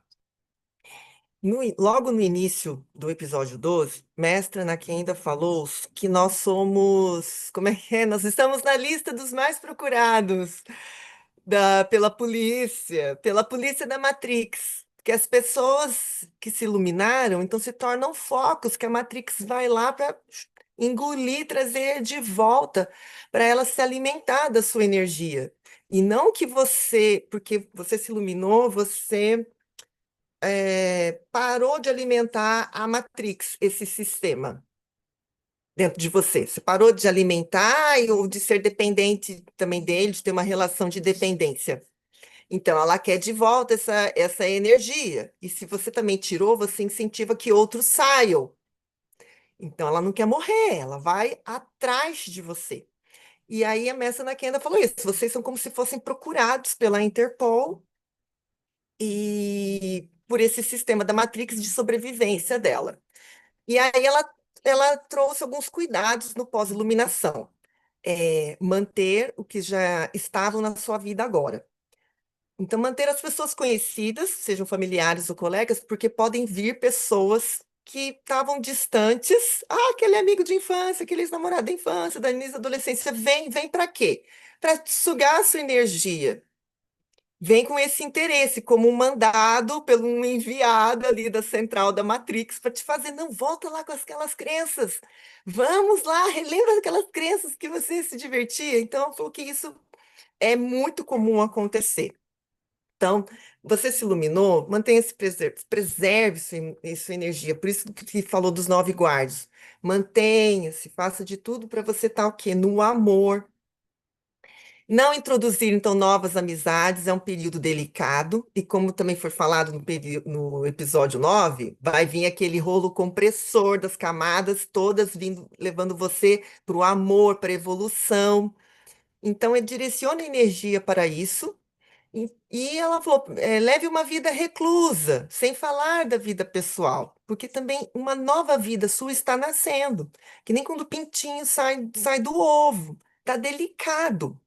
Logo no início do episódio 12, Mestra Anaquenda falou que nós somos, como é que é? Nós estamos na lista dos mais procurados pela polícia da Matrix. Porque as pessoas que se iluminaram, então se tornam focos que a Matrix vai lá para engolir, trazer de volta, para ela se alimentar da sua energia. E não que você, porque você se iluminou, você parou de alimentar a Matrix, esse sistema dentro de você. Você parou de alimentar ou de ser dependente também dele, de ter uma relação de dependência. Então, ela quer de volta essa energia. E se você também tirou, você incentiva que outros saiam. Então, ela não quer morrer, ela vai atrás de você. E aí, a Mestra Nakenda falou isso: vocês são como se fossem procurados pela Interpol e por esse sistema da Matrix de sobrevivência dela. E aí, ela trouxe alguns cuidados no pós-iluminação. Manter o que já estavam na sua vida agora. Então, manter as pessoas conhecidas, sejam familiares ou colegas, porque podem vir pessoas que estavam distantes. Ah, aquele amigo de infância, aquele ex-namorado da infância, da início da adolescência. Vem para quê? Para sugar a sua energia. Vem com esse interesse, como um mandado pelo um enviado ali da central da Matrix para te fazer, não, volta lá com aquelas crenças. Vamos lá, relembra aquelas crenças que você se divertia. Então, falou que isso é muito comum acontecer. Então, você se iluminou, mantenha-se, preserve sua energia. Por isso que falou dos 9 guardas. Mantenha-se, faça de tudo para você estar o quê? No amor. Não introduzir, então, novas amizades é um período delicado, e como também foi falado no episódio 9, vai vir aquele rolo compressor das camadas, todas vindo, levando você para o amor, para a evolução. Então, direcione energia para isso. E ela falou, leve uma vida reclusa, sem falar da vida pessoal, porque também uma nova vida sua está nascendo, que nem quando o pintinho sai do ovo, está delicado.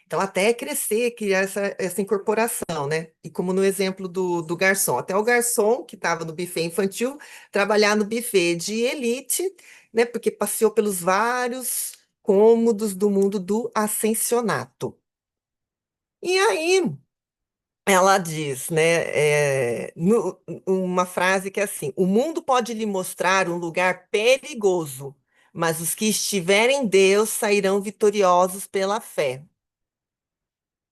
Então, até crescer, criar essa incorporação, né? E como no exemplo do garçom, até o garçom que estava no buffet infantil, trabalhar no buffet de elite, né? Porque passeou pelos vários cômodos do mundo do ascensionato. E aí, ela diz, né, uma frase que é assim: o mundo pode lhe mostrar um lugar perigoso, mas os que estiverem em Deus sairão vitoriosos pela fé.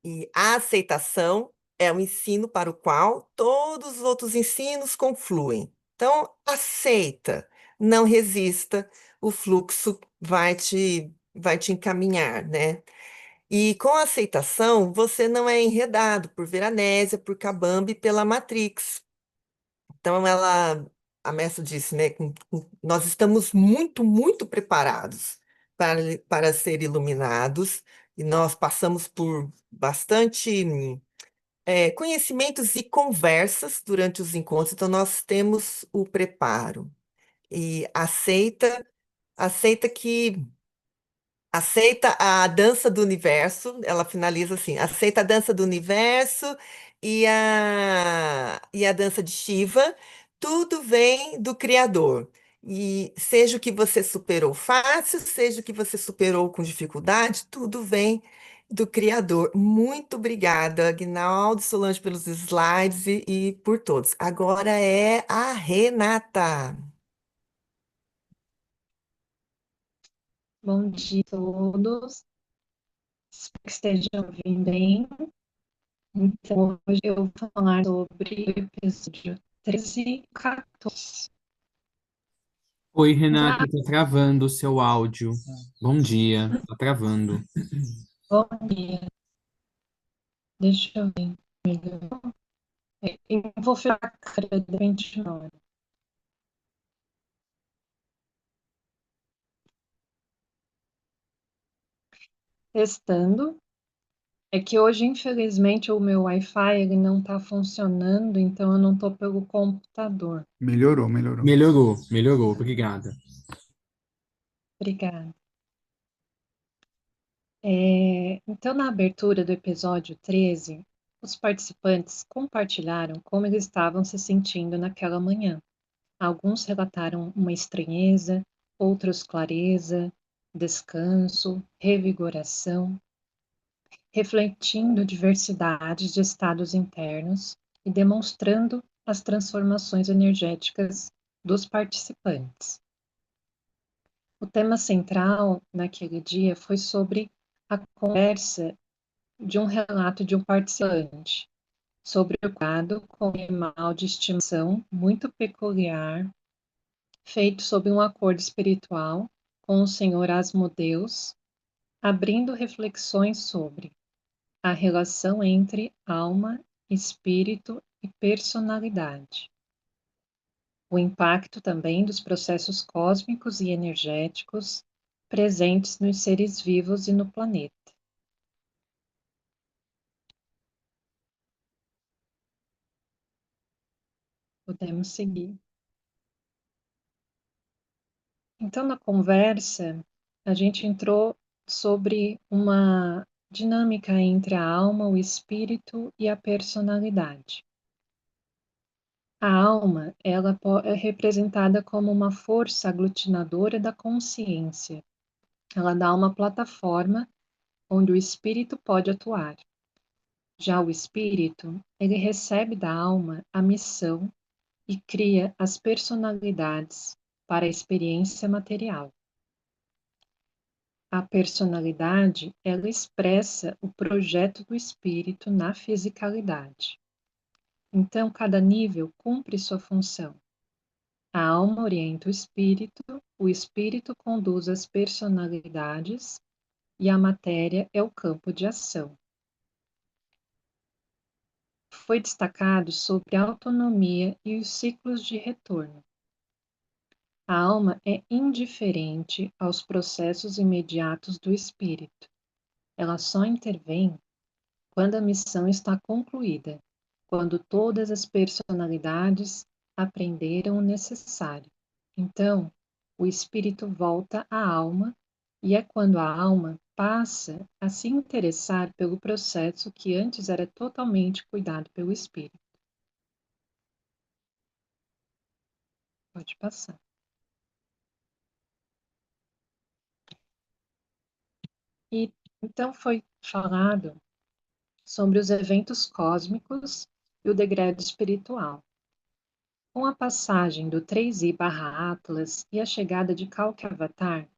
E a aceitação é o ensino para o qual todos os outros ensinos confluem. Então, aceita, não resista, o fluxo vai te encaminhar, né? E com a aceitação, você não é enredado por Veranésia, por Kabambi e pela Matrix. Então, a mestra disse, né, nós estamos muito, muito preparados para ser iluminados, e nós passamos por bastante conhecimentos e conversas durante os encontros, então nós temos o preparo. E aceita que aceita a dança do universo, ela finaliza assim: aceita a dança do universo e a dança de Shiva, tudo vem do Criador. E seja o que você superou fácil, seja o que você superou com dificuldade, tudo vem do Criador. Muito obrigada, Aguinaldo, Solange, pelos slides e por todos. Agora é a Renata. Bom dia a todos. Espero que estejam ouvindo bem. Então, hoje eu vou falar sobre o episódio 13 e 14. Oi, Renata, tá travando o seu áudio. Bom dia, tá travando. Bom dia. Deixa eu ver. Eu vou ficar a câmera de 29. Testando. É que hoje, infelizmente, o meu Wi-Fi ele não está funcionando, então eu não estou pelo computador. Melhorou. Melhorou, obrigada. Obrigada. Então, na abertura do episódio 13, os participantes compartilharam como eles estavam se sentindo naquela manhã. Alguns relataram uma estranheza, outros clareza, descanso, revigoração, refletindo diversidades de estados internos e demonstrando as transformações energéticas dos participantes. O tema central naquele dia foi sobre a conversa de um relato de um participante sobre o cuidado com um animal de estimação muito peculiar, feito sob um acordo espiritual com o Senhor Asmodeus, abrindo reflexões sobre a relação entre alma, espírito e personalidade. O impacto também dos processos cósmicos e energéticos presentes nos seres vivos e no planeta. Podemos seguir. Então, na conversa, a gente entrou sobre uma dinâmica entre a alma, o espírito e a personalidade. A alma, ela é representada como uma força aglutinadora da consciência. Ela dá uma plataforma onde o espírito pode atuar. Já o espírito, ele recebe da alma a missão e cria as personalidades para a experiência material. A personalidade, ela expressa o projeto do espírito na fisicalidade. Então, cada nível cumpre sua função. A alma orienta o espírito conduz as personalidades e a matéria é o campo de ação. Foi destacado sobre a autonomia e os ciclos de retorno. A alma é indiferente aos processos imediatos do espírito. Ela só intervém quando a missão está concluída, quando todas as personalidades aprenderam o necessário. Então, o espírito volta à alma e é quando a alma passa a se interessar pelo processo que antes era totalmente cuidado pelo espírito. Pode passar. E então foi falado sobre os eventos cósmicos e o degredo espiritual. Com a passagem do 3i/Atlas e a chegada de Kalki Avatar,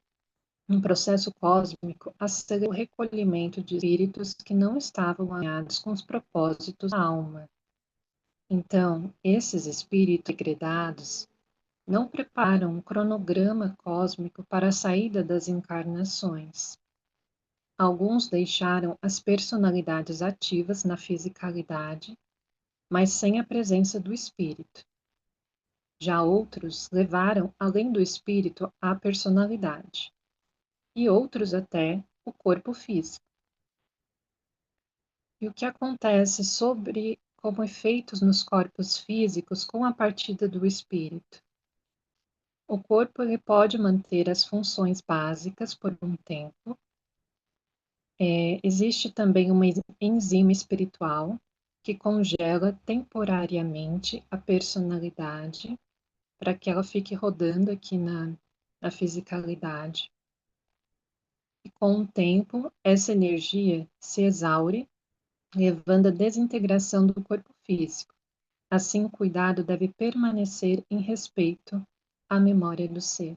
um processo cósmico acelerou o recolhimento de espíritos que não estavam alinhados com os propósitos da alma. Então, esses espíritos degradados não preparam um cronograma cósmico para a saída das encarnações. Alguns deixaram as personalidades ativas na fisicalidade, mas sem a presença do espírito. Já outros levaram além do espírito a personalidade, e outros até o corpo físico. E o que acontece como efeitos nos corpos físicos com a partida do espírito? O corpo ele pode manter as funções básicas por um tempo. Existe também uma enzima espiritual que congela temporariamente a personalidade para que ela fique rodando aqui na fisicalidade. E com o tempo, essa energia se exaure, levando à desintegração do corpo físico. Assim, o cuidado deve permanecer em respeito à memória do ser.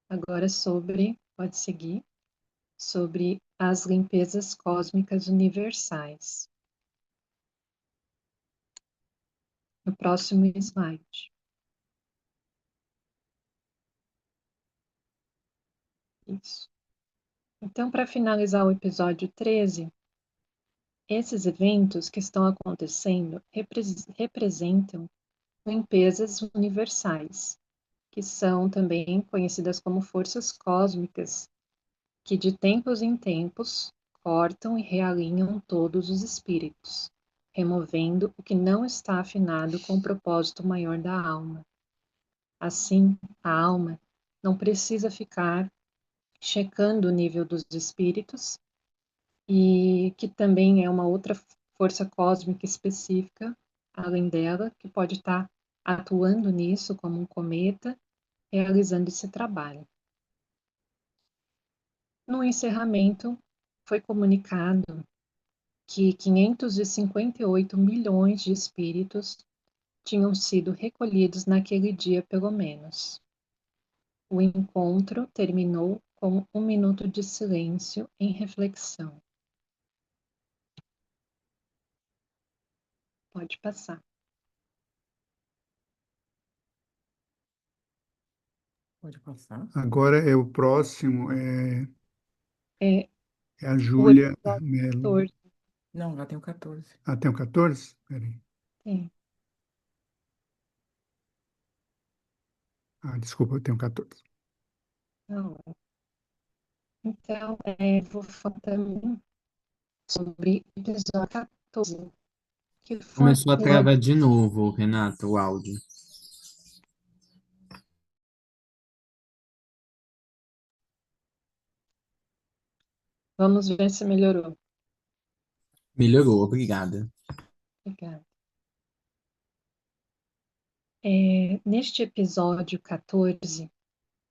Agora pode seguir, sobre as limpezas cósmicas universais. No próximo slide. Isso. Então, para finalizar o episódio 13, esses eventos que estão acontecendo representam limpezas universais, que são também conhecidas como forças cósmicas, que de tempos em tempos cortam e realinham todos os espíritos, removendo o que não está afinado com o propósito maior da alma. Assim, a alma não precisa ficar checando o nível dos espíritos, e que também é uma outra força cósmica específica, além dela, que pode estar atuando nisso como um cometa, realizando esse trabalho. No encerramento, foi comunicado que 558 milhões de espíritos tinham sido recolhidos naquele dia, pelo menos. O encontro terminou com 1 minuto de silêncio em reflexão. Pode passar. Pode passar. Agora é o próximo, É é a o Júlia episódio Mello. 14. Não, já tem o 14. Ah, tem o 14? Peraí. Sim. Ah, desculpa, eu tenho 14. Não. Então, vou falar também sobre o episódio 14, que foi Começou a travar de novo, Renata, o áudio. Vamos ver se melhorou. Melhorou, obrigada. Obrigada. Neste episódio 14,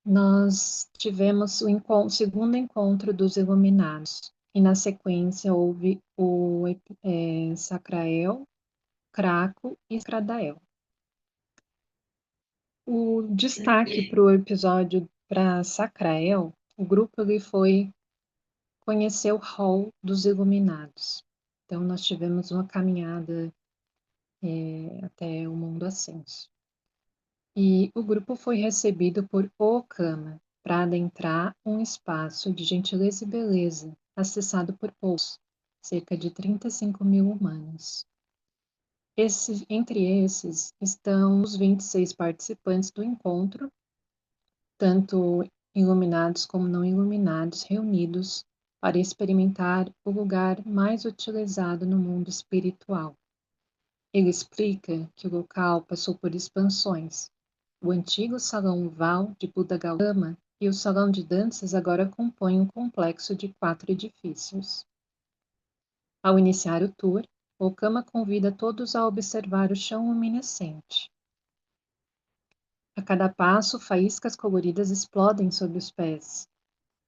nós tivemos o segundo encontro dos Iluminados. E na sequência houve o Sacrael, Craco e Scradael. O destaque para o episódio para Sacrael, o grupo ele foi conhecer o hall dos Iluminados. Então nós tivemos uma caminhada até o mundo ascenso. E o grupo foi recebido por Okama para adentrar um espaço de gentileza e beleza, acessado por poucos, cerca de 35 mil humanos. Entre esses estão os 26 participantes do encontro, tanto iluminados como não iluminados, reunidos para experimentar o lugar mais utilizado no mundo espiritual. Ele explica que o local passou por expansões. O antigo salão oval de Buda Gautama e o salão de danças agora compõem um complexo de 4 edifícios. Ao iniciar o tour, Okama convida todos a observar o chão luminescente. A cada passo, faíscas coloridas explodem sob os pés.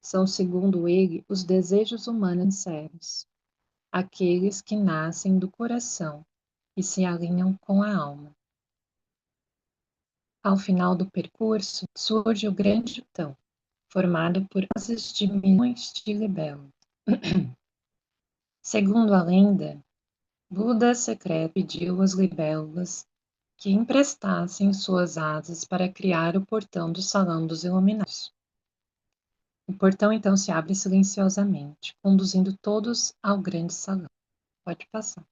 São, segundo ele, os desejos humanos sinceros, aqueles que nascem do coração e se alinham com a alma. Ao final do percurso, surge o grande Utão, formado por asas de milhões de libélulas. Segundo a lenda, Buda secreto pediu às libélulas que emprestassem suas asas para criar o portão do Salão dos Iluminados. O portão então se abre silenciosamente, conduzindo todos ao grande salão. Pode passar.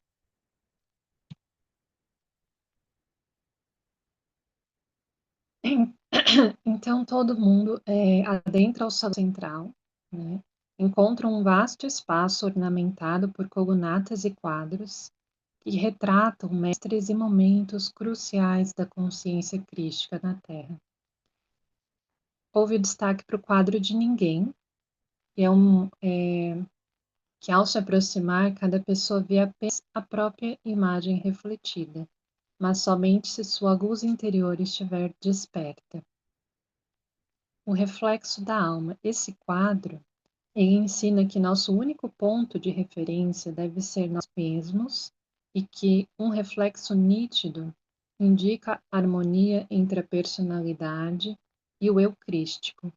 Então todo mundo adentra o salão central, né? Encontra um vasto espaço ornamentado por colunatas e quadros que retratam mestres e momentos cruciais da consciência crística na Terra. Houve destaque para o quadro de Ninguém, que que ao se aproximar, cada pessoa vê apenas a própria imagem refletida, mas somente se sua luz interior estiver desperta. O reflexo da alma. Esse quadro, ele ensina que nosso único ponto de referência deve ser nós mesmos e que um reflexo nítido indica a harmonia entre a personalidade e o eu crístico.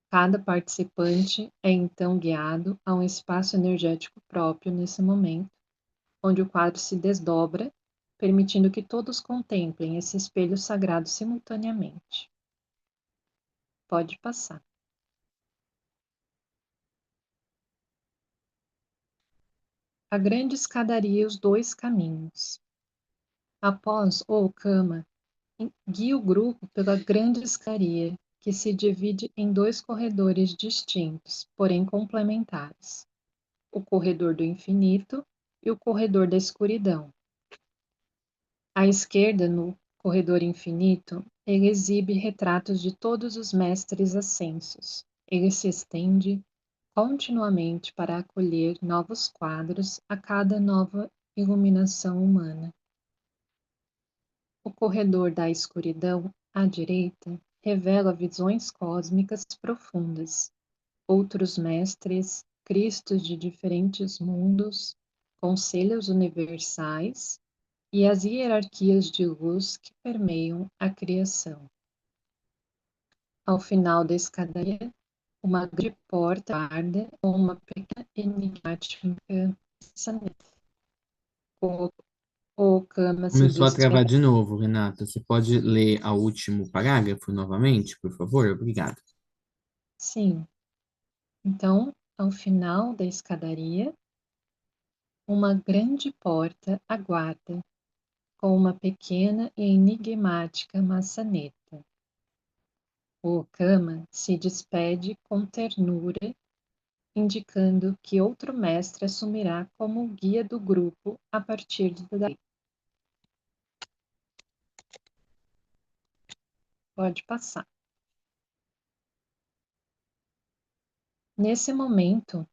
Cada participante é então guiado a um espaço energético próprio nesse momento, onde o quadro se desdobra, permitindo que todos contemplem esse espelho sagrado simultaneamente. Pode passar. A grande escadaria e os 2 caminhos. Após o Okama, guia o grupo pela grande escadaria, que se divide em 2 corredores distintos, porém complementares. O corredor do infinito e o corredor da escuridão. À esquerda, no corredor infinito, ele exibe retratos de todos os mestres ascensos. Ele se estende continuamente para acolher novos quadros a cada nova iluminação humana. O corredor da escuridão, à direita, revela visões cósmicas profundas. Outros mestres, Cristos de diferentes mundos, conselhos universais e as hierarquias de luz que permeiam a criação. Ao final da escadaria, uma grande porta guarda com uma pequena enigmática sanita. O Kama se Começou a travar despede. de novo, Renata. Você pode ler o último parágrafo novamente, por favor? Obrigado. Sim. Então, ao final da escadaria, uma grande porta aguarda com uma pequena e enigmática maçaneta. O Kama se despede com ternura, indicando que outro mestre assumirá como guia do grupo a partir daí. Pode passar. Nesse momento,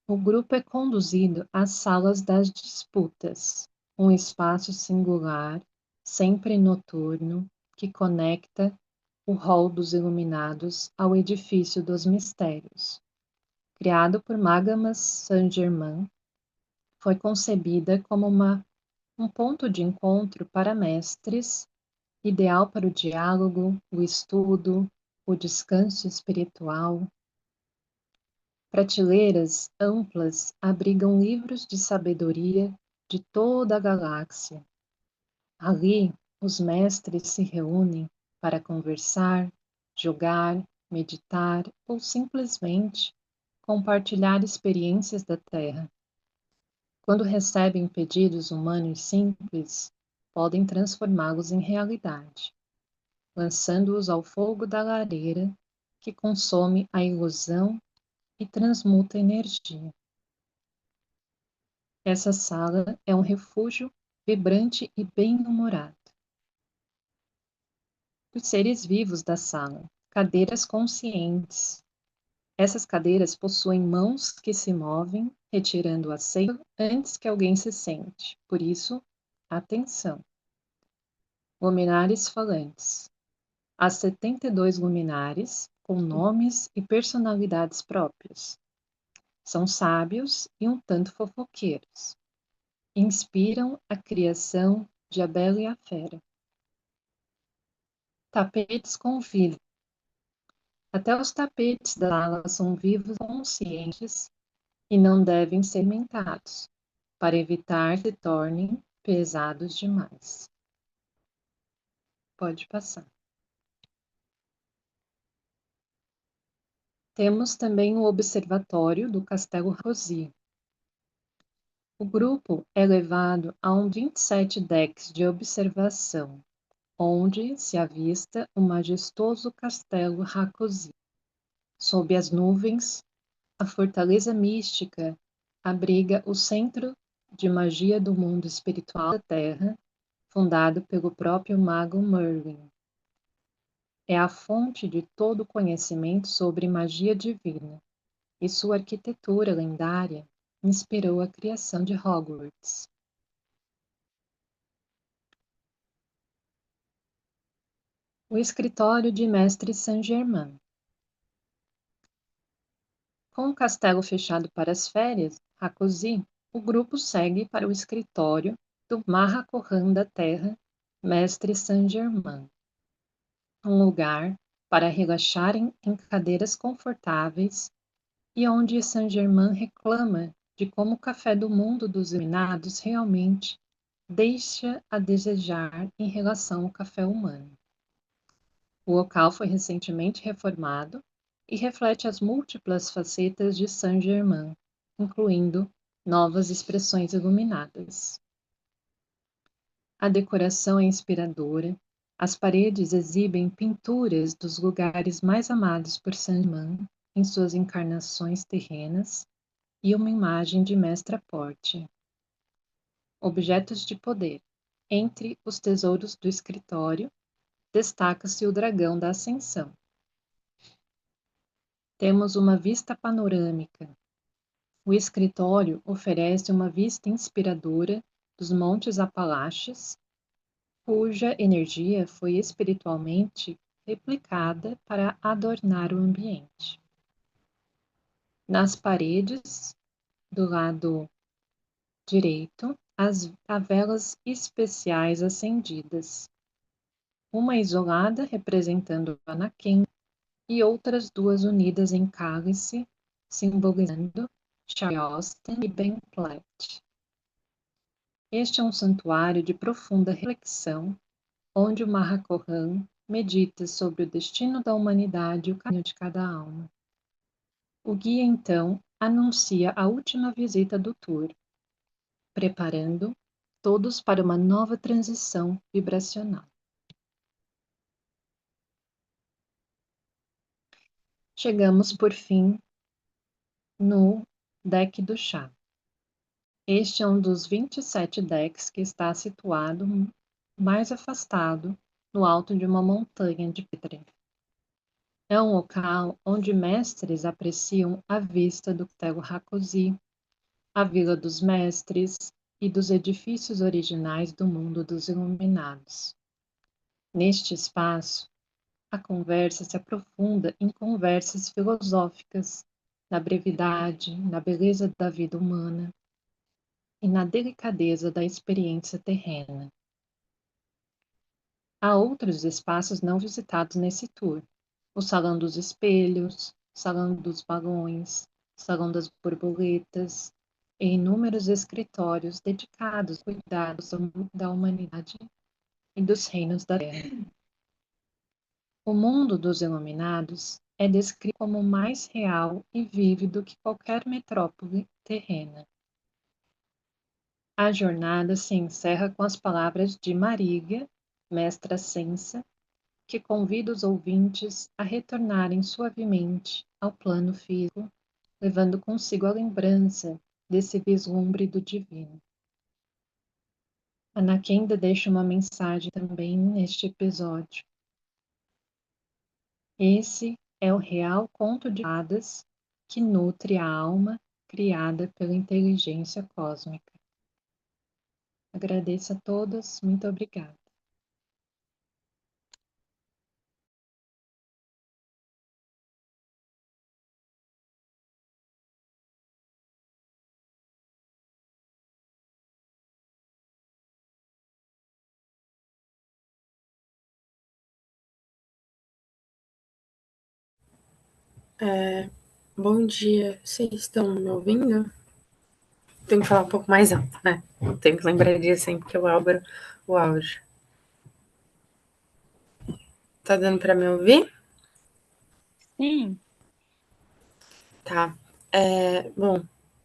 o grupo é conduzido às salas das disputas, um espaço singular, sempre noturno, que conecta o hall dos iluminados ao edifício dos mistérios. Criado por Magamas Saint-Germain, foi concebida como um ponto de encontro para mestres, ideal para o diálogo, o estudo, o descanso espiritual. Prateleiras amplas abrigam livros de sabedoria de toda a galáxia. Ali, os mestres se reúnem para conversar, jogar, meditar ou simplesmente compartilhar experiências da Terra. Quando recebem pedidos humanos simples, podem transformá-los em realidade, lançando-os ao fogo da lareira que consome a ilusão e transmuta energia. Essa sala é um refúgio vibrante e bem-humorado. Os seres vivos da sala, cadeiras conscientes. Essas cadeiras possuem mãos que se movem, retirando o assento antes que alguém se sente. Por isso, atenção. Luminares falantes. Há 72 luminares com nomes e personalidades próprios. São sábios e um tanto fofoqueiros. Inspiram a criação de A Bela e a Fera. Tapetes com vidro. Até os tapetes da sala são vivos conscientes e não devem ser mentados, para evitar que se tornem pesados demais. Pode passar. Temos também o observatório do Castelo Rosy. O grupo é levado a 27 decks de observação, onde se avista o majestoso Castelo Rácosi. Sob as nuvens, a fortaleza mística abriga o centro de magia do mundo espiritual da Terra, fundado pelo próprio mago Merlin. É a fonte de todo conhecimento sobre magia divina, e sua arquitetura lendária inspirou a criação de Hogwarts. O escritório de Mestre Saint-Germain. Com o castelo fechado para as férias, Rácosi, o grupo segue para o escritório do Mahachohan da Terra, Mestre Saint-Germain. Um lugar para relaxarem em cadeiras confortáveis e onde Saint-Germain reclama de como o café do mundo dos iluminados realmente deixa a desejar em relação ao café humano. O local foi recentemente reformado e reflete as múltiplas facetas de Saint-Germain, incluindo novas expressões iluminadas. A decoração é inspiradora, as paredes exibem pinturas dos lugares mais amados por Saint-Germain em suas encarnações terrenas e uma imagem de Mestre Porte. Objetos de poder. Entre os tesouros do escritório, destaca-se o dragão da Ascensão. Temos uma vista panorâmica. O escritório oferece uma vista inspiradora dos Montes Apalaches, cuja energia foi espiritualmente replicada para adornar o ambiente. Nas paredes do lado direito, há velas especiais acendidas, uma isolada representando Anakin e outras duas unidas em cálice, simbolizando Charlie Austin e Ben Platt. Este é um santuário de profunda reflexão, onde o Mahachohan medita sobre o destino da humanidade e o caminho de cada alma. O guia, então, anuncia a última visita do tour, preparando todos para uma nova transição vibracional. Chegamos, por fim, no deck do chá. Este é um dos 27 decks que está situado mais afastado no alto de uma montanha de pedra. É um local onde mestres apreciam a vista do Castelo Rákosi, a Vila dos Mestres e dos edifícios originais do mundo dos Iluminados. Neste espaço, a conversa se aprofunda em conversas filosóficas, na brevidade, na beleza da vida humana e na delicadeza da experiência terrena. Há outros espaços não visitados nesse tour: o Salão dos Espelhos, Salão dos Balões, Salão das Borboletas e inúmeros escritórios dedicados aos cuidados da humanidade e dos reinos da Terra. O mundo dos iluminados é descrito como mais real e vívido que qualquer metrópole terrena. A jornada se encerra com as palavras de Mariga, mestra Sensa, que convida os ouvintes a retornarem suavemente ao plano físico, levando consigo a lembrança desse vislumbre do divino. Ana Kenda deixa uma mensagem também neste episódio. Esse é o real conto de fadas que nutre a alma criada pela inteligência cósmica. Agradeço a todos, muito obrigada. Bom dia, vocês estão me ouvindo? Tenho que falar um pouco mais alto, né? Tenho que lembrar disso sempre que eu abro o áudio. Tá dando para me ouvir? Sim. Tá. Bom,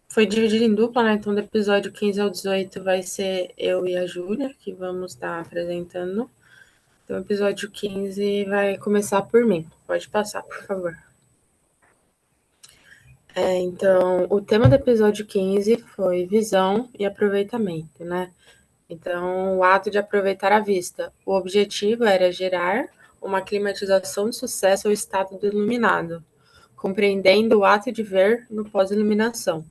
foi dividido em dupla, né? Então, do episódio 15 ao 18 vai ser eu e a Júlia que vamos estar apresentando. Então, o episódio 15 vai começar por mim. Pode passar, por favor. Então, o tema do episódio 15 foi visão e aproveitamento, né? Então, o ato de aproveitar a vista. O objetivo era gerar uma climatização de sucesso ao estado do iluminado, compreendendo o ato de ver no pós-iluminação.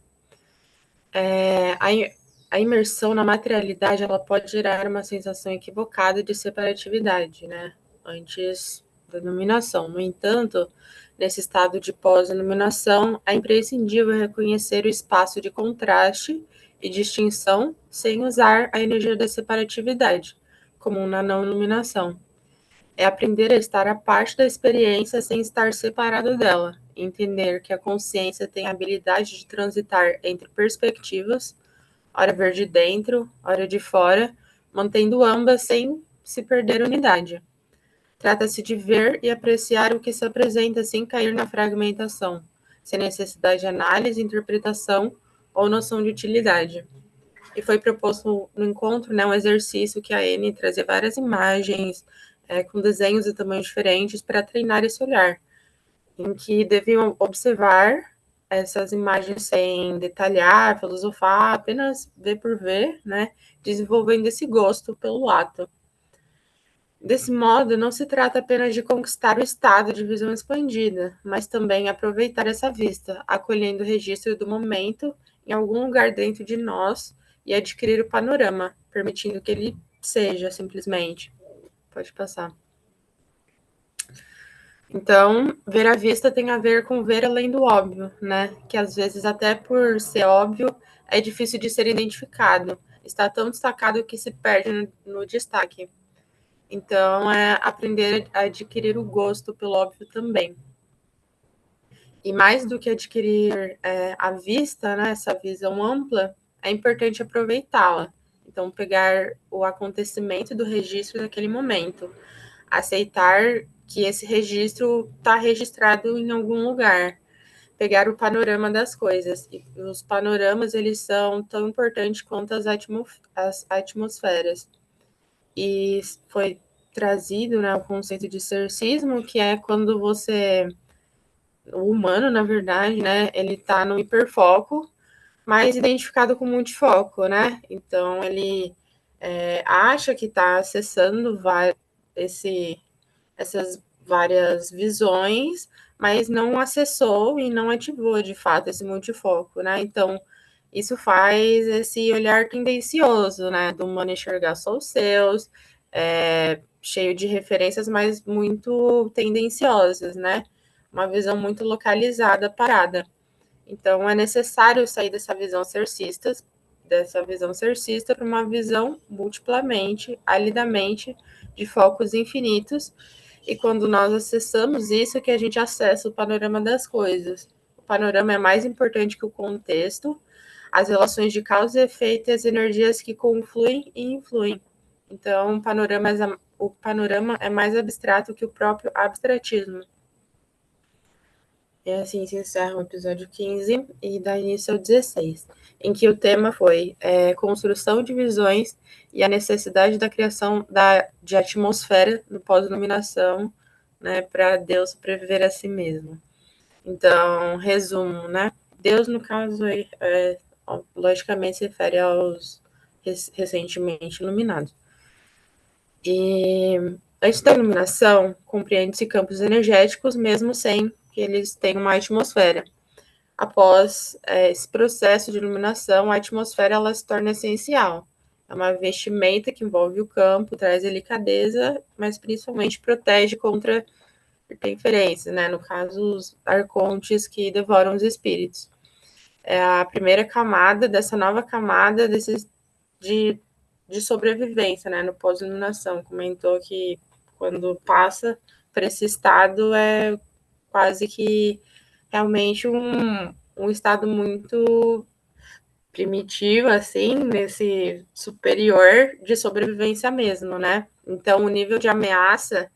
A imersão na materialidade, ela pode gerar uma sensação equivocada de separatividade, né? Antes da iluminação. No entanto, nesse estado de pós-iluminação, é imprescindível reconhecer o espaço de contraste e distinção sem usar a energia da separatividade, comum na não iluminação. É aprender a estar à parte da experiência sem estar separado dela, entender que a consciência tem a habilidade de transitar entre perspectivas, ora ver de dentro, ora de fora, mantendo ambas sem se perder unidade. Trata-se de ver e apreciar o que se apresenta sem cair na fragmentação, sem necessidade de análise, interpretação ou noção de utilidade. E foi proposto no encontro, né, um exercício que a Anne trazia várias imagens com desenhos de tamanhos diferentes para treinar esse olhar, em que deviam observar essas imagens sem detalhar, filosofar, apenas ver por ver, né, desenvolvendo esse gosto pelo ato. Desse modo, não se trata apenas de conquistar o estado de visão expandida, mas também aproveitar essa vista, acolhendo o registro do momento em algum lugar dentro de nós e adquirir o panorama, permitindo que ele seja simplesmente. Pode passar. Então, ver à vista tem a ver com ver além do óbvio, né? Que às vezes, até por ser óbvio, é difícil de ser identificado. Está tão destacado que se perde no destaque. Então, é aprender a adquirir o gosto pelo óbvio também. E mais do que adquirir a vista, né, essa visão ampla, é importante aproveitá-la. Então, pegar o acontecimento do registro daquele momento, aceitar que esse registro está registrado em algum lugar, pegar o panorama das coisas. E os panoramas, eles são tão importantes quanto as atmosferas. E foi trazido, né, o conceito de cercismo, que é quando o humano, na verdade, né, ele está no hiperfoco, mas identificado com multifoco, né? Então, ele acha que está acessando essas várias visões, mas não acessou e não ativou, de fato, esse multifoco, né? Então, isso faz esse olhar tendencioso, né? Do humano enxergar só os seus, cheio de referências, mas muito tendenciosas, né? Uma visão muito localizada, parada. Então, é necessário sair dessa visão cercista para uma visão multiplamente, alidamente, de focos infinitos. E quando nós acessamos isso, que a gente acessa o panorama das coisas. O panorama é mais importante que o contexto, as relações de causa e efeito e as energias que confluem e influem. Então, o panorama é mais abstrato que o próprio abstratismo. E assim se encerra o episódio 15 e dá início ao 16, em que o tema foi construção de visões e a necessidade da criação de atmosfera no pós-iluminação, né, para Deus sobreviver a si mesmo. Então, resumo, né? Deus, no caso, logicamente se refere aos recentemente iluminados. E antes da iluminação, compreende-se campos energéticos, mesmo sem que eles tenham uma atmosfera. Após esse processo de iluminação, a atmosfera ela se torna essencial. É uma vestimenta que envolve o campo, traz delicadeza, mas principalmente protege contra interferências, né? No caso, os arcontes que devoram os espíritos. É a primeira camada dessa nova camada de sobrevivência, né? No pós-iluminação. Comentou que quando passa para esse estado é quase que realmente um estado muito primitivo, assim, nesse superior de sobrevivência mesmo, né? Então, o nível de ameaça,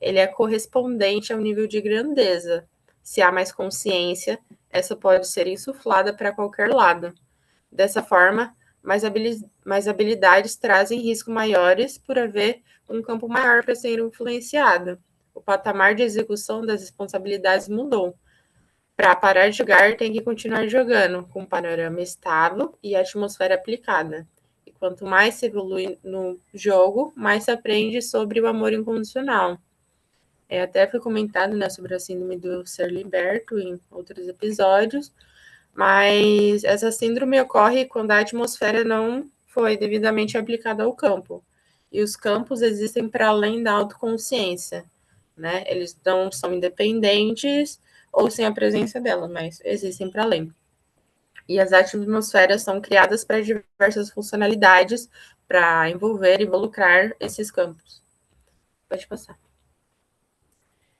ele é correspondente ao nível de grandeza. Se há mais consciência, essa pode ser insuflada para qualquer lado. Dessa forma, mais habilidades trazem riscos maiores por haver um campo maior para ser influenciado. O patamar de execução das responsabilidades mudou. Para parar de jogar, tem que continuar jogando, com um panorama estável e atmosfera aplicada. E quanto mais se evolui no jogo, mais se aprende sobre o amor incondicional. Até foi comentado, né, sobre a síndrome do ser liberto em outros episódios, mas essa síndrome ocorre quando a atmosfera não foi devidamente aplicada ao campo. E os campos existem para além da autoconsciência, né? Eles não são independentes ou sem a presença dela, mas existem para além. E as atmosferas são criadas para diversas funcionalidades, para envolver e involucrar esses campos. Pode passar.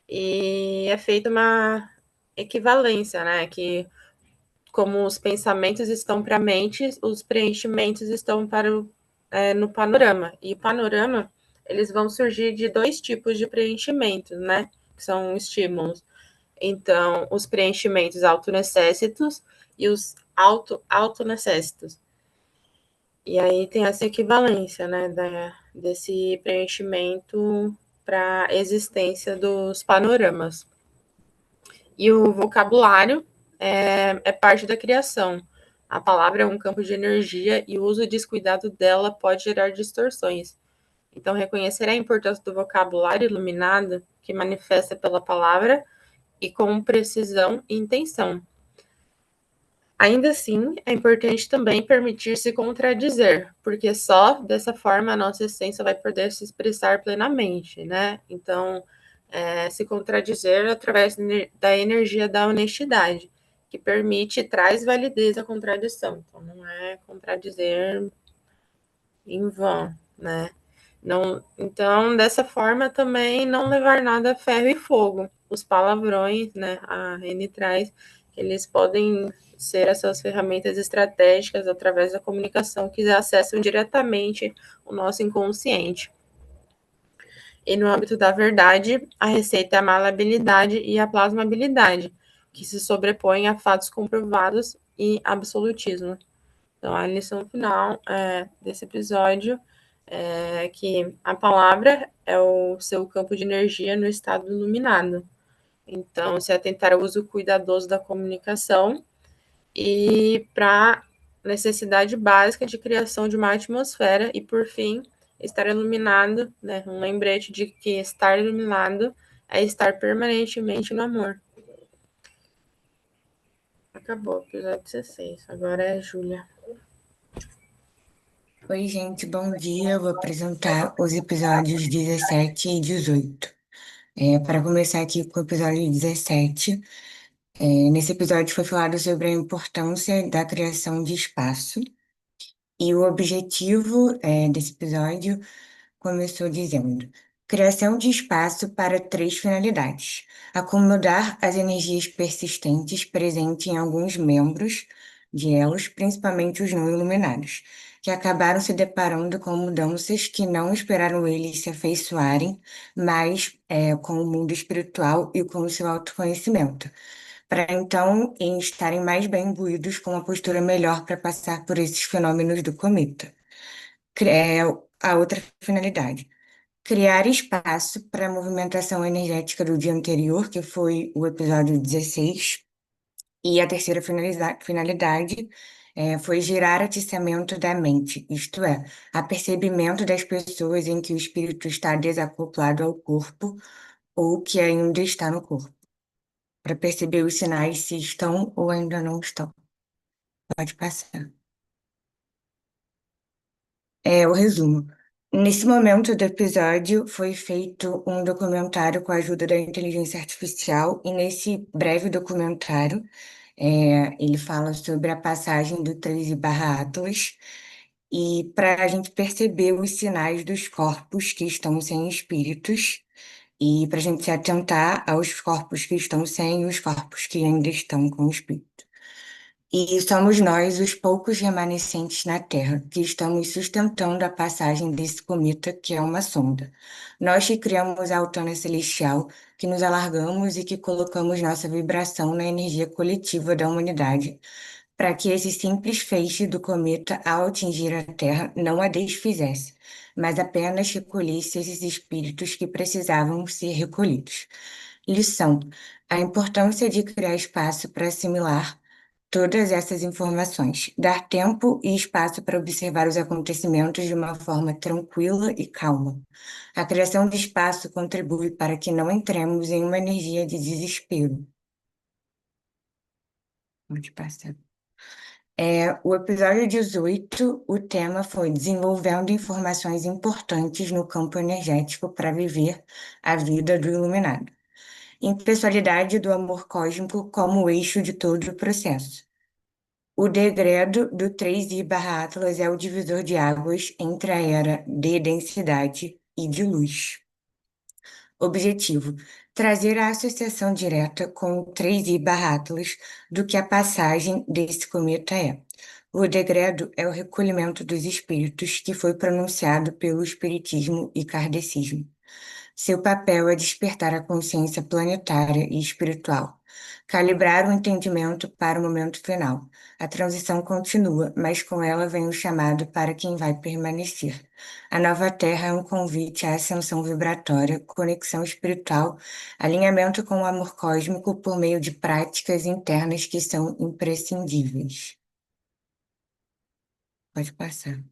E é feita uma equivalência, né? Que como os pensamentos estão para a mente, os preenchimentos estão no panorama. E o panorama, eles vão surgir de dois tipos de preenchimentos, né? Que são estímulos. Então, os preenchimentos autonecésitos e os autonecésitos. E aí tem essa equivalência, né, desse preenchimento para a existência dos panoramas. E o vocabulário é parte da criação. A palavra é um campo de energia e o uso descuidado dela pode gerar distorções. Então, reconhecer a importância do vocabulário iluminado, que manifesta pela palavra, e com precisão e intenção. Ainda assim, é importante também permitir-se contradizer, porque só dessa forma a nossa essência vai poder se expressar plenamente, né? Então, se contradizer através da energia da honestidade, que permite e traz validez à contradição. Então, não é contradizer em vão, né? Não, então, dessa forma, também não levar nada a ferro e fogo. Os palavrões, né, a Reni traz, eles podem ser essas ferramentas estratégicas através da comunicação que acessam diretamente o nosso inconsciente. E no âmbito da verdade, a receita é a maleabilidade e a plasmabilidade, que se sobrepõem a fatos comprovados e absolutismo. Então, a lição final desse episódio é que a palavra é o seu campo de energia no estado iluminado. Então, se atentar ao uso cuidadoso da comunicação e para necessidade básica de criação de uma atmosfera e, por fim, estar iluminado, né? Um lembrete de que estar iluminado é estar permanentemente no amor. Acabou o episódio 16. Agora é a Júlia. Oi, gente, bom dia. Eu vou apresentar os episódios 17 e 18. Para começar aqui com o episódio 17, nesse episódio foi falado sobre a importância da criação de espaço. E o objetivo, desse episódio começou dizendo: criação de espaço para três finalidades: acomodar as energias persistentes presentes em alguns membros de elos, principalmente os não iluminados, que acabaram se deparando com mudanças que não esperaram eles se afeiçoarem, mas com o mundo espiritual e com o seu autoconhecimento, para então em estarem mais bem imbuídos com uma postura melhor para passar por esses fenômenos do cometa. A outra finalidade: criar espaço para a movimentação energética do dia anterior, que foi o episódio 16. E a terceira finalidade foi gerar atiçamento da mente, isto é, apercebimento das pessoas em que o espírito está desacoplado ao corpo ou que ainda está no corpo, para perceber os sinais se estão ou ainda não estão. Pode passar. O resumo. Nesse momento do episódio, foi feito um documentário com a ajuda da inteligência artificial, e nesse breve documentário, ele fala sobre a passagem do 13/Atlas, e para a gente perceber os sinais dos corpos que estão sem espíritos, e para a gente se atentar aos corpos que estão sem e os corpos que ainda estão com espírito. E somos nós, os poucos remanescentes na Terra, que estamos sustentando a passagem desse cometa, que é uma sonda. Nós que criamos a autona celestial, que nos alargamos e que colocamos nossa vibração na energia coletiva da humanidade, para que esse simples feixe do cometa, ao atingir a Terra, não a desfizesse, mas apenas recolhesse esses espíritos que precisavam ser recolhidos. Lição: a importância de criar espaço para assimilar todas essas informações, dar tempo e espaço para observar os acontecimentos de uma forma tranquila e calma. A criação de espaço contribui para que não entremos em uma energia de desespero. Pode passar. O episódio 18, o tema foi desenvolvendo informações importantes no campo energético para viver a vida do iluminado. Impessoalidade do amor cósmico como o eixo de todo o processo. O degredo do 3I/Atlas é o divisor de águas entre a era de densidade e de luz. Objetivo: trazer a associação direta com o 3I/Atlas do que a passagem desse cometa é. O degredo é o recolhimento dos espíritos que foi pronunciado pelo Espiritismo e Kardecismo. Seu papel é despertar a consciência planetária e espiritual, calibrar o entendimento para o momento final. A transição continua, mas com ela vem o chamado para quem vai permanecer. A nova Terra é um convite à ascensão vibratória, conexão espiritual, alinhamento com o amor cósmico por meio de práticas internas que são imprescindíveis. Pode passar.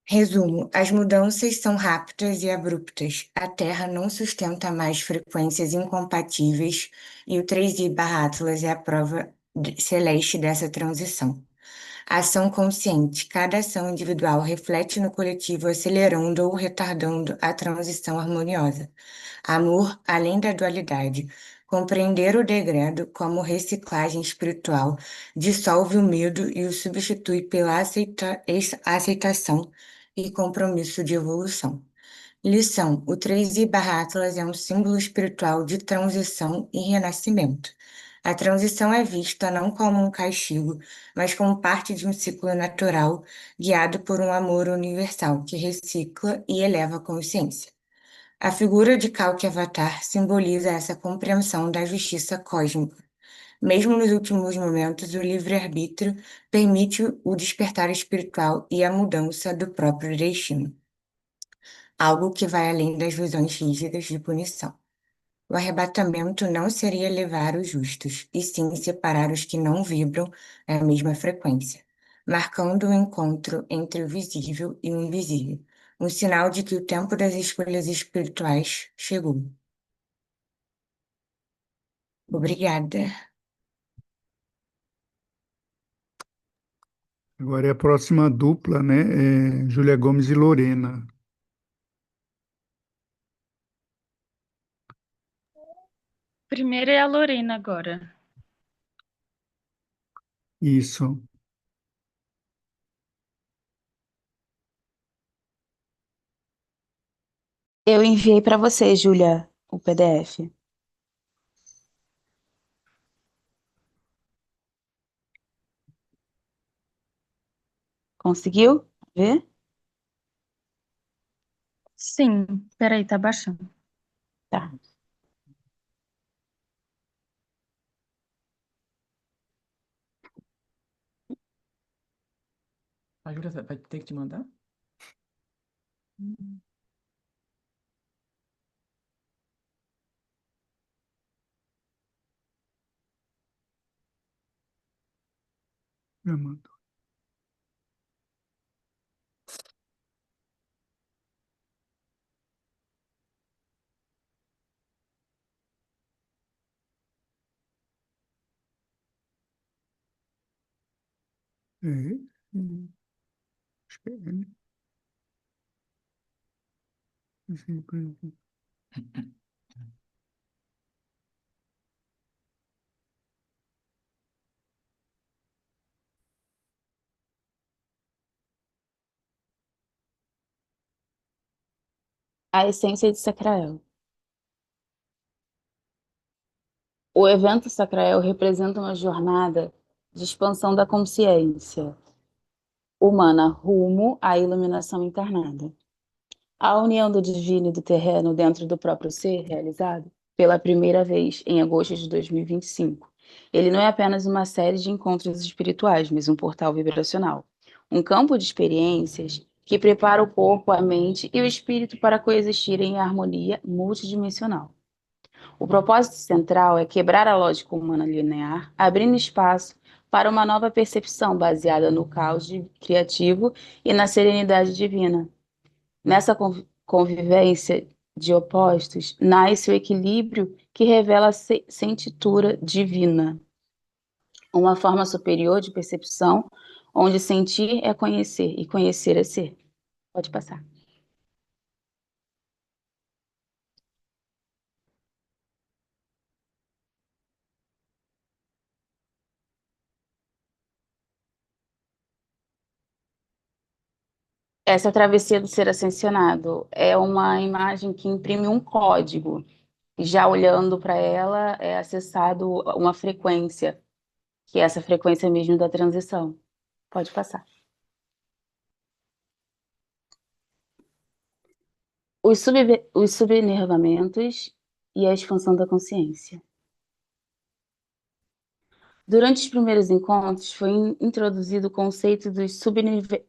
Resumo: as mudanças são rápidas e abruptas. A Terra não sustenta mais frequências incompatíveis e o 3I/Atlas é a prova celeste dessa transição. Ação consciente. Cada ação individual reflete no coletivo, acelerando ou retardando a transição harmoniosa. Amor além da dualidade. Compreender o degredo como reciclagem espiritual dissolve o medo e o substitui pela aceitação e compromisso de evolução. Lição: o 3i/Atlas é um símbolo espiritual de transição e renascimento. A transição é vista não como um castigo, mas como parte de um ciclo natural, guiado por um amor universal que recicla e eleva a consciência. A figura de Kalki Avatar simboliza essa compreensão da justiça cósmica. Mesmo nos últimos momentos, o livre-arbítrio permite o despertar espiritual e a mudança do próprio destino, algo que vai além das visões rígidas de punição. O arrebatamento não seria levar os justos, e sim separar os que não vibram à mesma frequência, marcando o encontro entre o visível e o invisível, um sinal de que o tempo das escolhas espirituais chegou. Obrigada. Agora é a próxima dupla, né? Júlia Gomes e Lorena. Primeiro é a Lorena agora. Isso. Eu enviei para você, Júlia, o PDF. Conseguiu ver? Sim, peraí, tá baixando. Tá. A Júlia vai ter que te mandar? Já mando. Espera, né? A essência de Sacrael. O evento Sacrael representa uma jornada de expansão da consciência humana rumo à iluminação encarnada. A união do divino e do terreno dentro do próprio ser realizado pela primeira vez em agosto de 2025. Ele não é apenas uma série de encontros espirituais, mas um portal vibracional. Um campo de experiências que prepara o corpo, a mente e o espírito para coexistirem em harmonia multidimensional. O propósito central é quebrar a lógica humana linear, abrindo espaço para uma nova percepção baseada no caos criativo e na serenidade divina. Nessa convivência de opostos, nasce o equilíbrio que revela a sentitura divina, uma forma superior de percepção, onde sentir é conhecer e conhecer é ser. Pode passar. Essa travessia do ser ascensionado é uma imagem que imprime um código. Já olhando para ela, é acessado uma frequência, que é essa frequência mesmo da transição. Pode passar. Os subnervamentos e a expansão da consciência. Durante os primeiros encontros, foi introduzido o conceito dos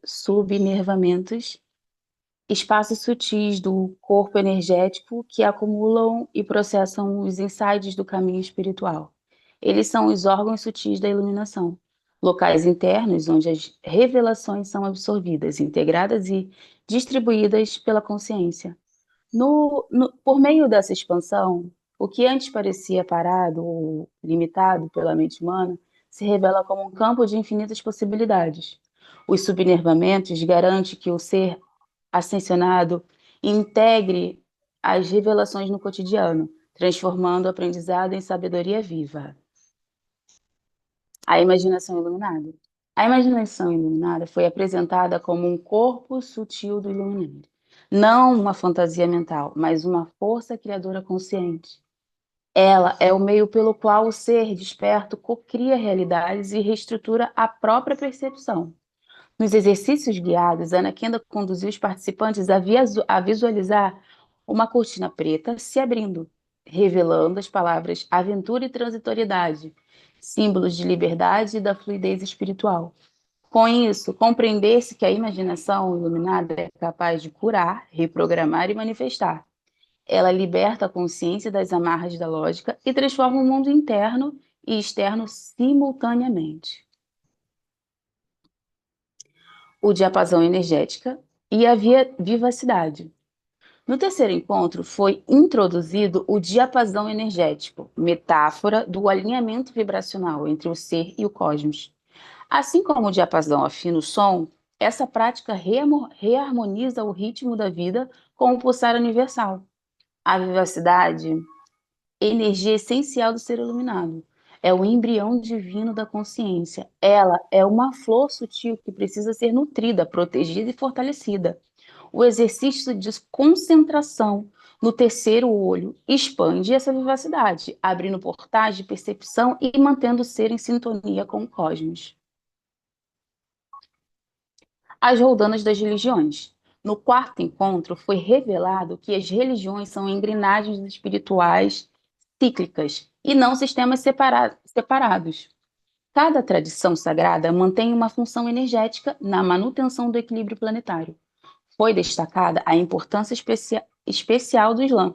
subnervamentos, espaços sutis do corpo energético que acumulam e processam os insights do caminho espiritual. Eles são os órgãos sutis da iluminação, locais internos onde as revelações são absorvidas, integradas e distribuídas pela consciência. Por meio dessa expansão, o que antes parecia parado ou limitado pela mente humana se revela como um campo de infinitas possibilidades. Os subnervamentos garantem que o ser ascensionado integre as revelações no cotidiano, transformando o aprendizado em sabedoria viva. A imaginação iluminada. A imaginação iluminada foi apresentada como um corpo sutil do iluminado. Não uma fantasia mental, mas uma força criadora consciente. Ela é o meio pelo qual o ser desperto cocria realidades e reestrutura a própria percepção. Nos exercícios guiados, Ana Kenda conduziu os participantes a visualizar uma cortina preta se abrindo, revelando as palavras aventura e transitoriedade, símbolos de liberdade e da fluidez espiritual. Com isso, compreender-se que a imaginação iluminada é capaz de curar, reprogramar e manifestar. Ela liberta a consciência das amarras da lógica e transforma o mundo interno e externo simultaneamente. O diapasão energética e a vivacidade. No terceiro encontro, foi introduzido o diapasão energético, metáfora do alinhamento vibracional entre o ser e o cosmos. Assim como o diapasão afina o som, essa prática reharmoniza o ritmo da vida com o pulsar universal. A vivacidade, energia essencial do ser iluminado. É o embrião divino da consciência. Ela é uma flor sutil que precisa ser nutrida, protegida e fortalecida. O exercício de concentração no terceiro olho expande essa vivacidade, abrindo portais de percepção e mantendo o ser em sintonia com o cosmos. As roldanas das religiões. No quarto encontro, foi revelado que as religiões são engrenagens espirituais cíclicas e não sistemas separados. Cada tradição sagrada mantém uma função energética na manutenção do equilíbrio planetário. Foi destacada a importância especial do Islã,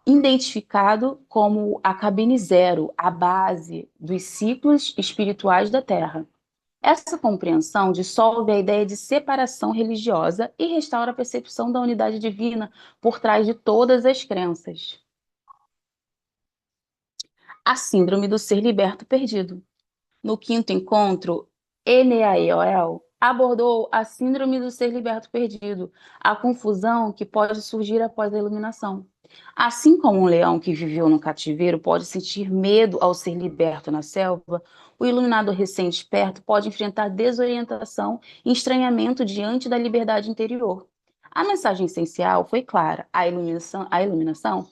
identificado como a cabine zero, a base dos ciclos espirituais da Terra. Essa compreensão dissolve a ideia de separação religiosa e restaura a percepção da unidade divina por trás de todas as crenças. A síndrome do ser liberto perdido. No quinto encontro, Eneael abordou a síndrome do ser liberto perdido, a confusão que pode surgir após a iluminação. Assim como um leão que viveu no cativeiro pode sentir medo ao ser liberto na selva, o iluminado recém-desperto pode enfrentar desorientação e estranhamento diante da liberdade interior. A mensagem essencial foi clara: a iluminação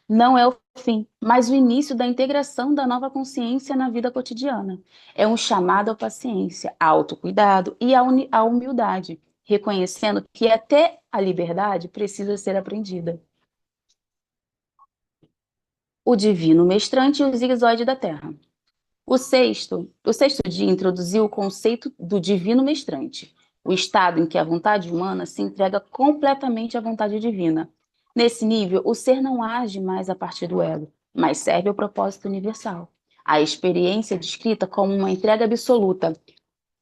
não é o fim, mas o início da integração da nova consciência na vida cotidiana. É um chamado à paciência, ao autocuidado e à humildade, reconhecendo que até a liberdade precisa ser aprendida. O divino mestrante e o zigue-zague da Terra. O sexto dia introduziu o conceito do divino mestrante, o estado em que a vontade humana se entrega completamente à vontade divina. Nesse nível, o ser não age mais a partir do ego, mas serve ao propósito universal. A experiência é descrita como uma entrega absoluta,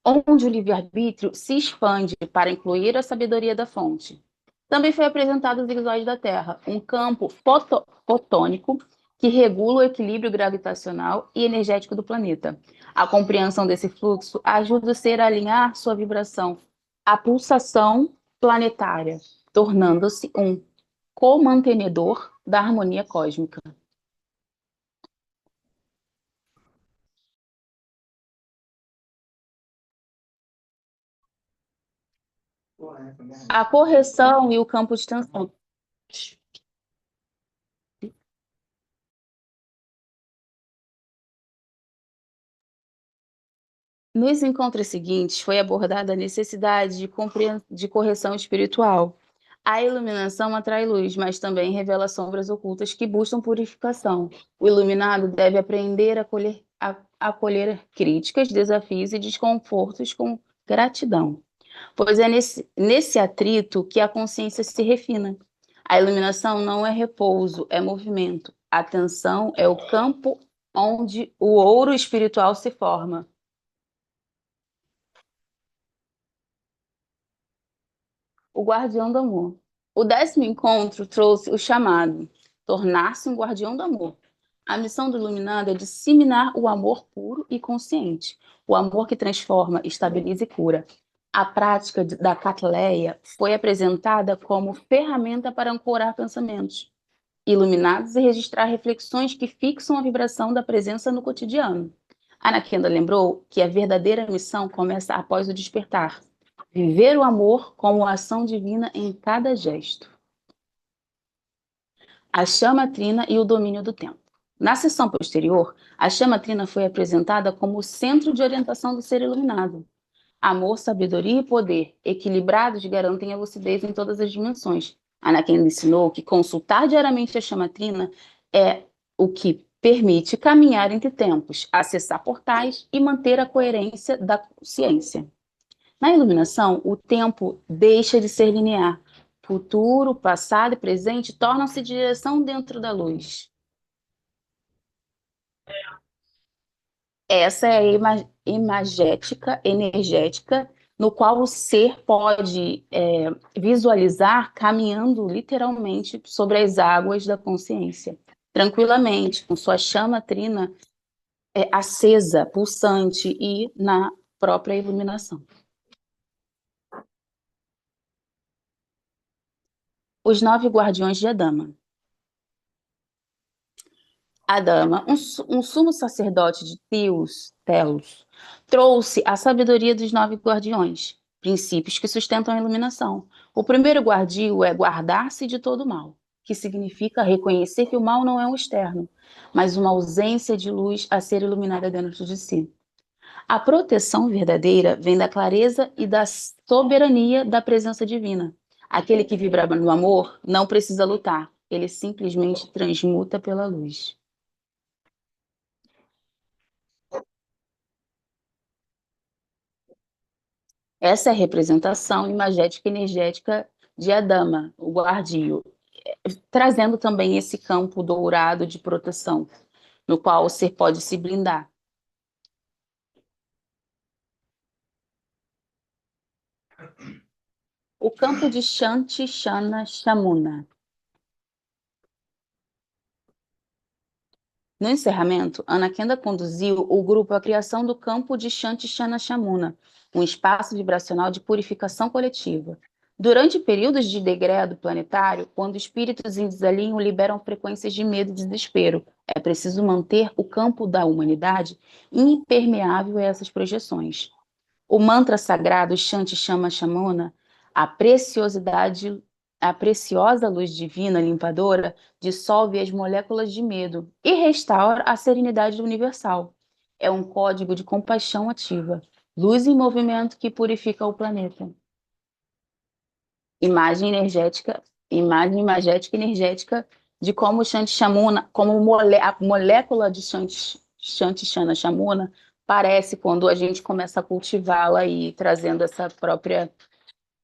onde o livre-arbítrio se expande para incluir a sabedoria da fonte. Também foi apresentado o zigue-zague da Terra, um campo fotônico que regula o equilíbrio gravitacional e energético do planeta. A compreensão desse fluxo ajuda o ser a alinhar sua vibração à pulsação planetária, tornando-se um co-mantenedor da harmonia cósmica. A correção e o campo de tensão. Nos encontros seguintes, foi abordada a necessidade de correção espiritual. A iluminação atrai luz, mas também revela sombras ocultas que buscam purificação. O iluminado deve aprender a acolher críticas, desafios e desconfortos com gratidão, pois é nesse atrito que a consciência se refina. A iluminação não é repouso, é movimento. A atenção é o campo onde o ouro espiritual se forma. O guardião do amor. O 10º encontro trouxe o chamado, tornar-se um guardião do amor. A missão do iluminado é disseminar o amor puro e consciente, o amor que transforma, estabiliza e cura. A prática da catleia foi apresentada como ferramenta para ancorar pensamentos iluminados e registrar reflexões que fixam a vibração da presença no cotidiano. Ana Kenda lembrou que a verdadeira missão começa após o despertar. Viver o amor como ação divina em cada gesto. A chama trina e o domínio do tempo. Na sessão posterior, a chama trina foi apresentada como o centro de orientação do ser iluminado. Amor, sabedoria e poder, equilibrados, garantem a lucidez em todas as dimensões. Ana Kenda ensinou que consultar diariamente a chama trina é o que permite caminhar entre tempos, acessar portais e manter a coerência da consciência. Na iluminação, o tempo deixa de ser linear. Futuro, passado e presente tornam-se direção dentro da luz. Essa é a imagética energética, no qual o ser pode visualizar caminhando literalmente sobre as águas da consciência, tranquilamente, com sua chama trina acesa, pulsante e na própria iluminação. Os 9 guardiões de Adama. Adama, um sumo sacerdote de Telos, trouxe a sabedoria dos 9 guardiões, princípios que sustentam a iluminação. O primeiro guardio é guardar-se de todo mal, que significa reconhecer que o mal não é um externo, mas uma ausência de luz a ser iluminada dentro de si. A proteção verdadeira vem da clareza e da soberania da presença divina. Aquele que vibra no amor não precisa lutar, ele simplesmente transmuta pela luz. Essa é a representação imagética energética de Adama, o guardio, trazendo também esse campo dourado de proteção, no qual o ser pode se blindar. O campo de Shanti Shana Shamuna. No encerramento, Ana Kenda conduziu o grupo à criação do campo de Shanti Shana Shamuna, um espaço vibracional de purificação coletiva. Durante períodos de degredo planetário, quando espíritos em desalinho liberam frequências de medo e desespero, é preciso manter o campo da humanidade impermeável a essas projeções. O mantra sagrado Shanti Shama Shamuna, a preciosa luz divina limpadora, dissolve as moléculas de medo e restaura a serenidade universal. É um código de compaixão ativa, luz em movimento que purifica o planeta. Imagem imagética energética de como o Shanti Shamuna, como a molécula de Shanti Shana Shamuna parece quando a gente começa a cultivá-la e trazendo essa própria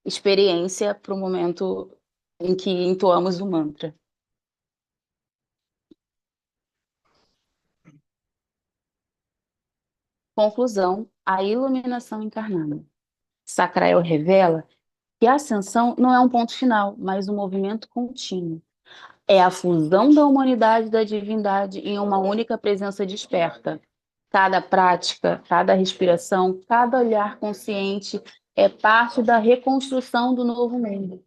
experiência para o momento em que entoamos o mantra. Conclusão, a iluminação encarnada. Sacrael revela que a ascensão não é um ponto final, mas um movimento contínuo. É a fusão da humanidade e da divindade em uma única presença desperta. Cada prática, cada respiração, cada olhar consciente é parte da reconstrução do novo mundo.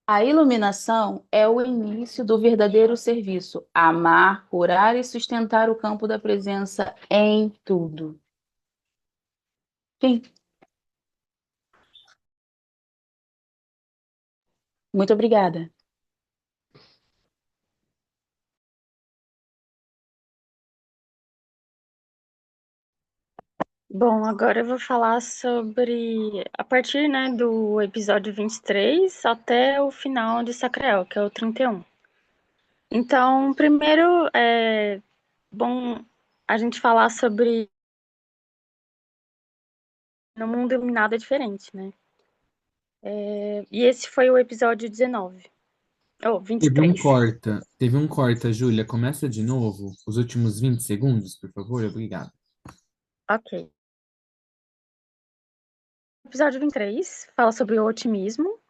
A iluminação é o início do verdadeiro serviço, amar, curar e sustentar o campo da presença em tudo. Fim. Muito obrigada. Bom, agora eu vou falar sobre, a partir, né, do episódio 23 até o final de Sacrael, que é o 31. Então, primeiro é bom a gente falar sobre No Mundo Iluminado é Diferente, né? E esse foi o episódio 19. Oh, 23. Teve um corta, Júlia. Começa de novo, os últimos 20 segundos, por favor. Obrigado. Ok. O episódio 23 fala sobre o otimismo.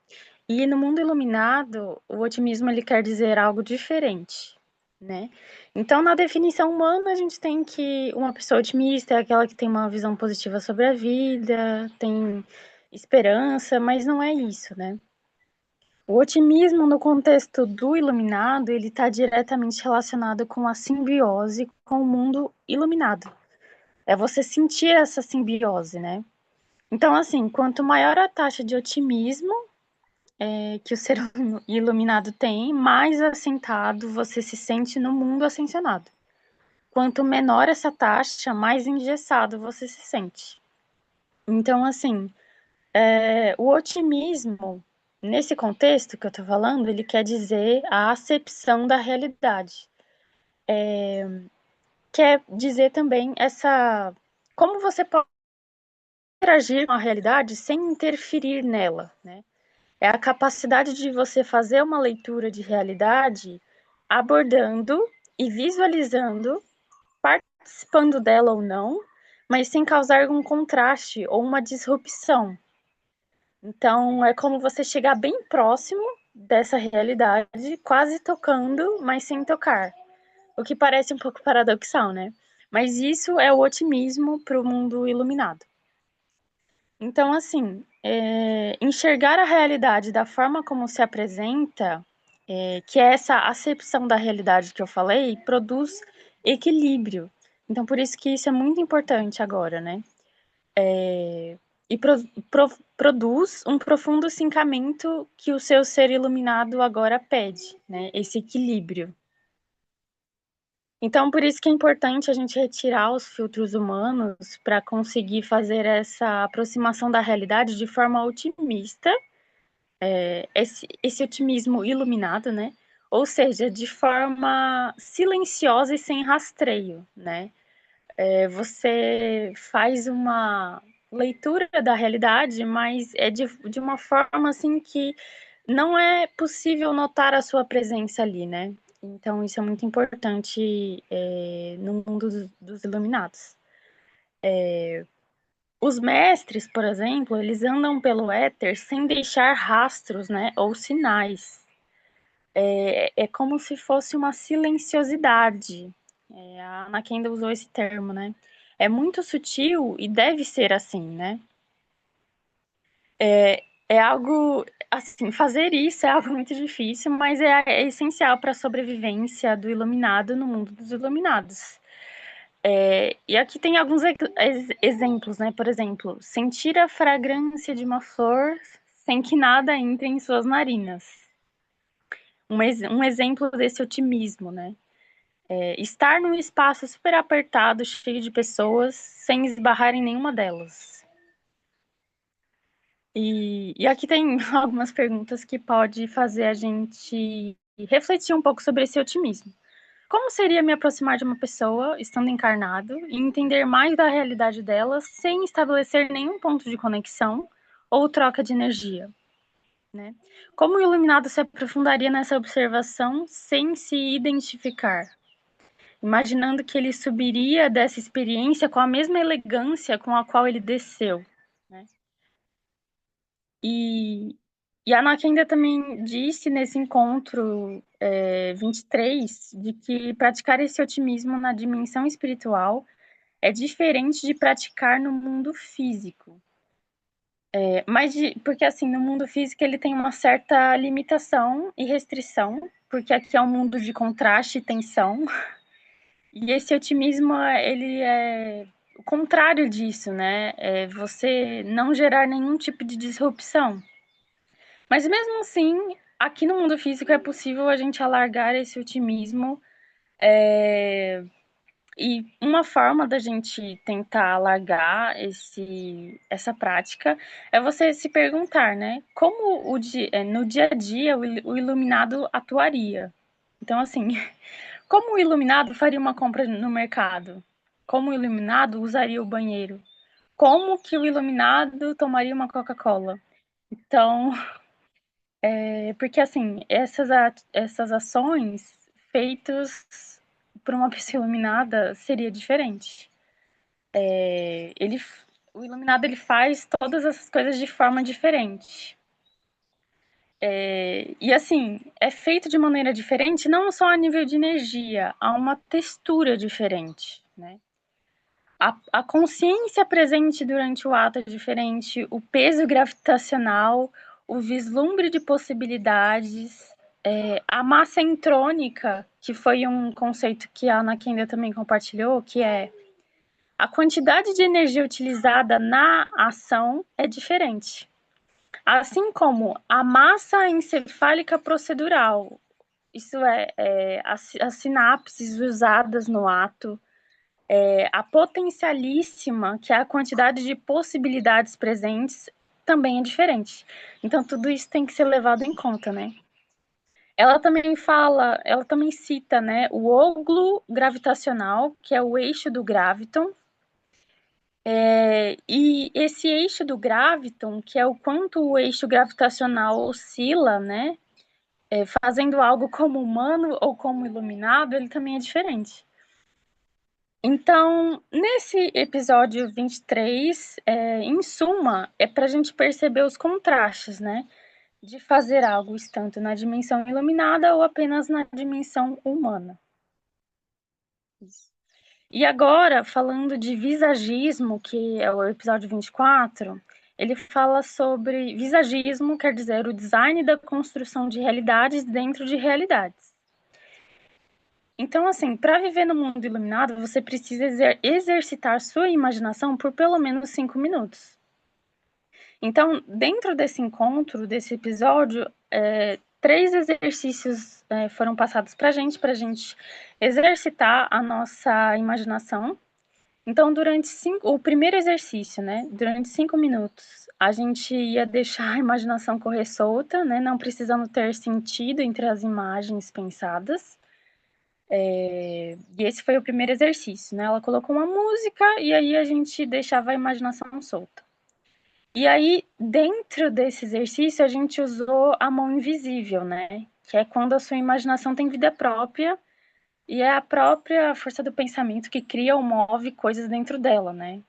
E no mundo iluminado, o otimismo ele quer dizer algo diferente. né? Então, na definição humana, a gente tem que uma pessoa otimista é aquela que tem uma visão positiva sobre a vida, tem esperança, mas não é isso, né? O otimismo no contexto do iluminado, ele está diretamente relacionado com a simbiose com o mundo iluminado. É você sentir essa simbiose, né? Então, assim, quanto maior a taxa de otimismo que o ser iluminado tem, mais assentado você se sente no mundo ascensionado. Quanto menor essa taxa, mais engessado você se sente. Então, assim, o otimismo, nesse contexto que eu estou falando, ele quer dizer a acepção da realidade. Quer dizer também como você pode interagir com a realidade sem interferir nela, né? É a capacidade de você fazer uma leitura de realidade abordando e visualizando, participando dela ou não, mas sem causar um contraste ou uma disrupção. Então, é como você chegar bem próximo dessa realidade, quase tocando, mas sem tocar. O que parece um pouco paradoxal, né? Mas isso é o otimismo para o mundo iluminado. Então, assim, enxergar a realidade da forma como se apresenta, que é essa acepção da realidade que eu falei, produz equilíbrio. Então, por isso que isso é muito importante agora, né? E produz um profundo sincamento que o seu ser iluminado agora pede, né? Esse equilíbrio. Então, por isso que é importante a gente retirar os filtros humanos para conseguir fazer essa aproximação da realidade de forma otimista, esse otimismo iluminado, né? Ou seja, de forma silenciosa e sem rastreio, né? Você faz uma leitura da realidade, mas é de uma forma assim que não é possível notar a sua presença ali, né? Então, isso é muito importante no mundo dos iluminados. Os mestres, por exemplo, eles andam pelo éter sem deixar rastros, né? Ou sinais. É como se fosse uma silenciosidade. A Ana Kenda usou esse termo, né? É muito sutil e deve ser assim, né? É algo, assim, fazer isso é algo muito difícil, mas é essencial para a sobrevivência do iluminado no mundo dos iluminados. E aqui tem alguns exemplos, né? Por exemplo, sentir a fragrância de uma flor sem que nada entre em suas narinas. Um exemplo desse otimismo, né? Estar num espaço super apertado, cheio de pessoas, sem esbarrar em nenhuma delas. E aqui tem algumas perguntas que pode fazer a gente refletir um pouco sobre esse otimismo. Como seria me aproximar de uma pessoa estando encarnado e entender mais da realidade dela sem estabelecer nenhum ponto de conexão ou troca de energia, né? Como o iluminado se aprofundaria nessa observação sem se identificar? Imaginando que ele subiria dessa experiência com a mesma elegância com a qual ele desceu, né? E a Anak ainda também disse nesse encontro 23 de que praticar esse otimismo na dimensão espiritual é diferente de praticar no mundo físico. Porque assim, no mundo físico ele tem uma certa limitação e restrição, porque aqui é um mundo de contraste e tensão. E esse otimismo, ele é o contrário disso, né? É você não gerar nenhum tipo de disrupção. Mas mesmo assim, aqui no mundo físico é possível a gente alargar esse otimismo. E uma forma da gente tentar alargar essa prática é você se perguntar, né? Como no dia a dia o iluminado atuaria? Então, assim, como o iluminado faria uma compra no mercado? Como o iluminado usaria o banheiro? Como que o iluminado tomaria uma Coca-Cola? Então, porque assim, essas ações feitas por uma pessoa iluminada seria diferente. O iluminado ele faz todas essas coisas de forma diferente. E assim, é feito de maneira diferente, não só a nível de energia, há uma textura diferente, né? A consciência presente durante o ato é diferente, o peso gravitacional, o vislumbre de possibilidades, a massa intrônica, que foi um conceito que a Ana Kenda também compartilhou, que é a quantidade de energia utilizada na ação é diferente. Assim como a massa encefálica procedural, isso as sinapses usadas no ato, a potencialíssima, que é a quantidade de possibilidades presentes, também é diferente. Então, tudo isso tem que ser levado em conta, né? Ela também cita, né, o óglo gravitacional, que é o eixo do graviton, e esse eixo do graviton, que é o quanto o eixo gravitacional oscila, né, fazendo algo como humano ou como iluminado, ele também é diferente. Então, nesse episódio 23, em suma, é para a gente perceber os contrastes, né? De fazer algo tanto na dimensão iluminada ou apenas na dimensão humana. E agora, falando de visagismo, que é o episódio 24, ele fala sobre visagismo, quer dizer, o design da construção de realidades dentro de realidades. Então, assim, para viver no mundo iluminado, você precisa exercitar sua imaginação por pelo menos 5 minutos. Então, dentro desse encontro, desse episódio, 3 exercícios foram passados para a gente exercitar a nossa imaginação. Então, o primeiro exercício, né, durante 5 minutos, a gente ia deixar a imaginação correr solta, né, não precisando ter sentido entre as imagens pensadas. E esse foi o primeiro exercício, né? Ela colocou uma música e aí a gente deixava a imaginação solta. E aí, dentro desse exercício, a gente usou a mão invisível, né? Que é quando a sua imaginação tem vida própria e é a própria força do pensamento que cria ou move coisas dentro dela, né?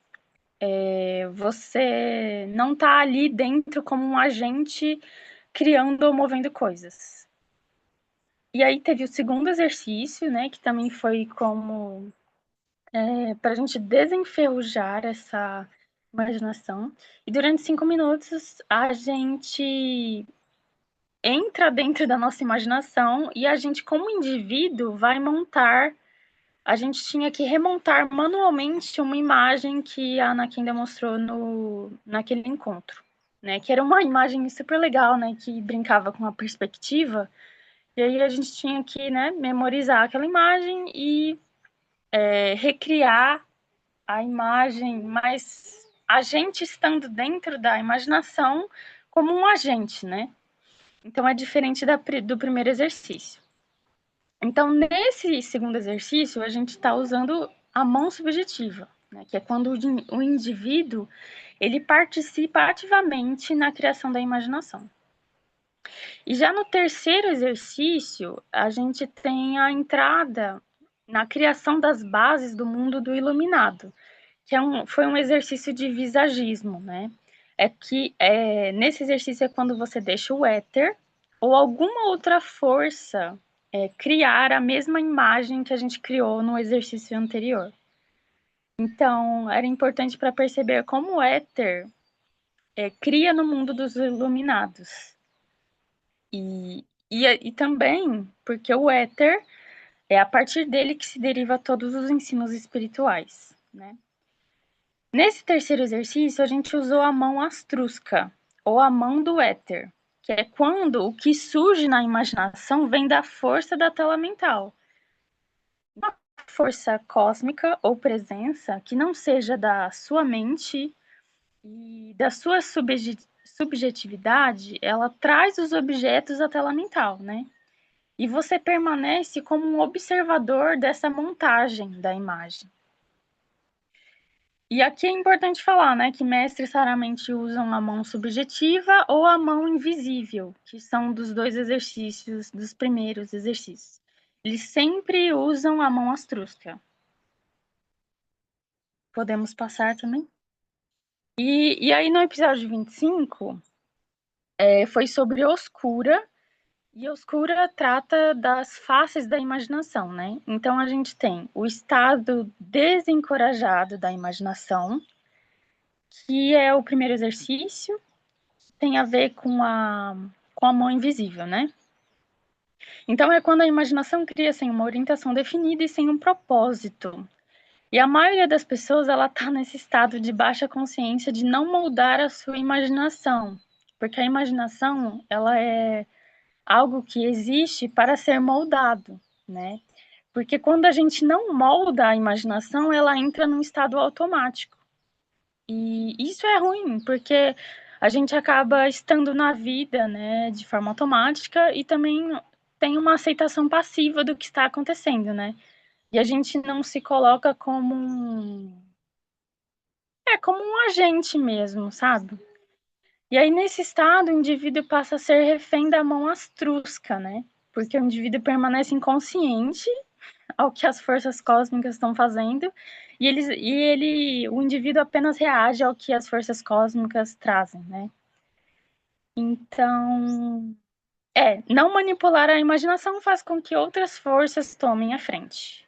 Você não tá ali dentro como um agente criando ou movendo coisas. E aí teve o segundo exercício, né, que também foi como para a gente desenferrujar essa imaginação. E durante 5 minutos a gente entra dentro da nossa imaginação e a gente, como indivíduo, vai montar. A gente tinha que remontar manualmente uma imagem que a Ana Kenda mostrou naquele encontro, né? Que era uma imagem super legal, né? Que brincava com a perspectiva. E aí a gente tinha que, né, memorizar aquela imagem e recriar a imagem, mas a gente estando dentro da imaginação como um agente, né? Então é diferente do primeiro exercício. Então, nesse segundo exercício, a gente está usando a mão subjetiva, né? Que é quando o indivíduo ele participa ativamente na criação da imaginação. E já no terceiro exercício, a gente tem a entrada na criação das bases do mundo do iluminado, que foi um exercício de visagismo, né? Nesse exercício é quando você deixa o éter ou alguma outra força criar a mesma imagem que a gente criou no exercício anterior. Então, era importante para perceber como o éter cria no mundo dos iluminados. E também porque o éter é a partir dele que se deriva todos os ensinos espirituais, né? Nesse terceiro exercício, a gente usou a mão astrusca, ou a mão do éter, que é quando o que surge na imaginação vem da força da tela mental. Uma força cósmica ou presença que não seja da sua mente e da sua subjetividade, ela traz os objetos à tela mental, né? E você permanece como um observador dessa montagem da imagem. E aqui é importante falar, né, que mestres raramente usam a mão subjetiva ou a mão invisível, que são dos dois exercícios, dos primeiros exercícios. Eles sempre usam a mão astrusca. Podemos passar também? E aí no episódio 25, foi sobre Oscura, e Oscura trata das faces da imaginação, né? Então a gente tem o estado desencorajado da imaginação, que é o primeiro exercício, tem a ver com a mão invisível, né? Então é quando a imaginação cria sem uma orientação definida e sem um propósito. E a maioria das pessoas, ela tá nesse estado de baixa consciência de não moldar a sua imaginação, porque a imaginação, ela é algo que existe para ser moldado, né? Porque quando a gente não molda a imaginação, ela entra num estado automático. E isso é ruim, porque a gente acaba estando na vida, né, de forma automática e também tem uma aceitação passiva do que está acontecendo, né? E a gente não se coloca como como um agente mesmo, sabe? E aí, nesse estado, o indivíduo passa a ser refém da mão astrusca, né? Porque o indivíduo permanece inconsciente ao que as forças cósmicas estão fazendo, o indivíduo apenas reage ao que as forças cósmicas trazem, né? Então, não manipular a imaginação faz com que outras forças tomem a frente.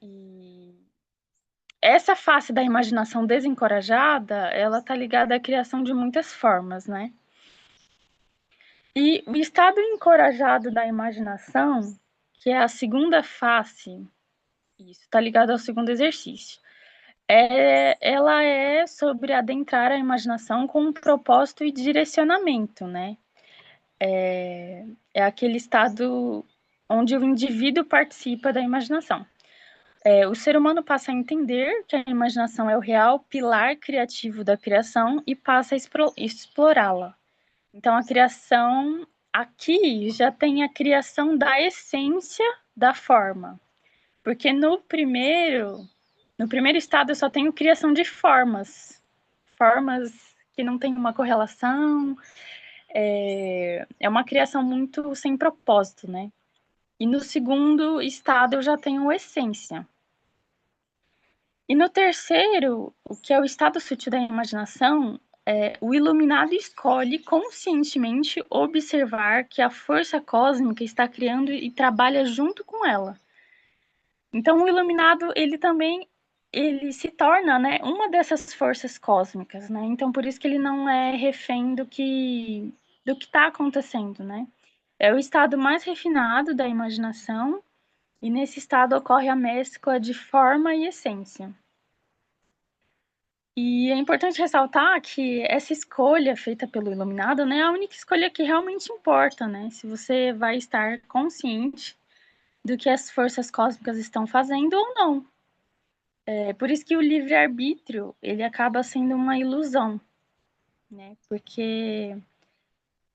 E essa face da imaginação desencorajada, ela tá ligada à criação de muitas formas, né? E o estado encorajado da imaginação, que é a segunda face, isso está ligado ao segundo exercício. Ela é sobre adentrar a imaginação com um propósito e direcionamento, né? É aquele estado onde o indivíduo participa da imaginação. O ser humano passa a entender que a imaginação é o real pilar criativo da criação e passa a explorá-la. Então, a criação aqui já tem a criação da essência da forma, porque no primeiro estado eu só tenho criação de formas que não tem uma correlação, é uma criação muito sem propósito, né? E no segundo estado eu já tenho essência. E no terceiro, o que é o estado sutil da imaginação, o iluminado escolhe conscientemente observar que a força cósmica está criando e trabalha junto com ela. Então, o iluminado, ele se torna, né, uma dessas forças cósmicas, né? Então, por isso que ele não é refém do que está acontecendo, né? É o estado mais refinado da imaginação, e nesse estado ocorre a mescla de forma e essência. E é importante ressaltar que essa escolha feita pelo iluminado, né, é a única escolha que realmente importa, né? Se você vai estar consciente do que as forças cósmicas estão fazendo ou não. Por isso que o livre-arbítrio, ele acaba sendo uma ilusão, né? Porque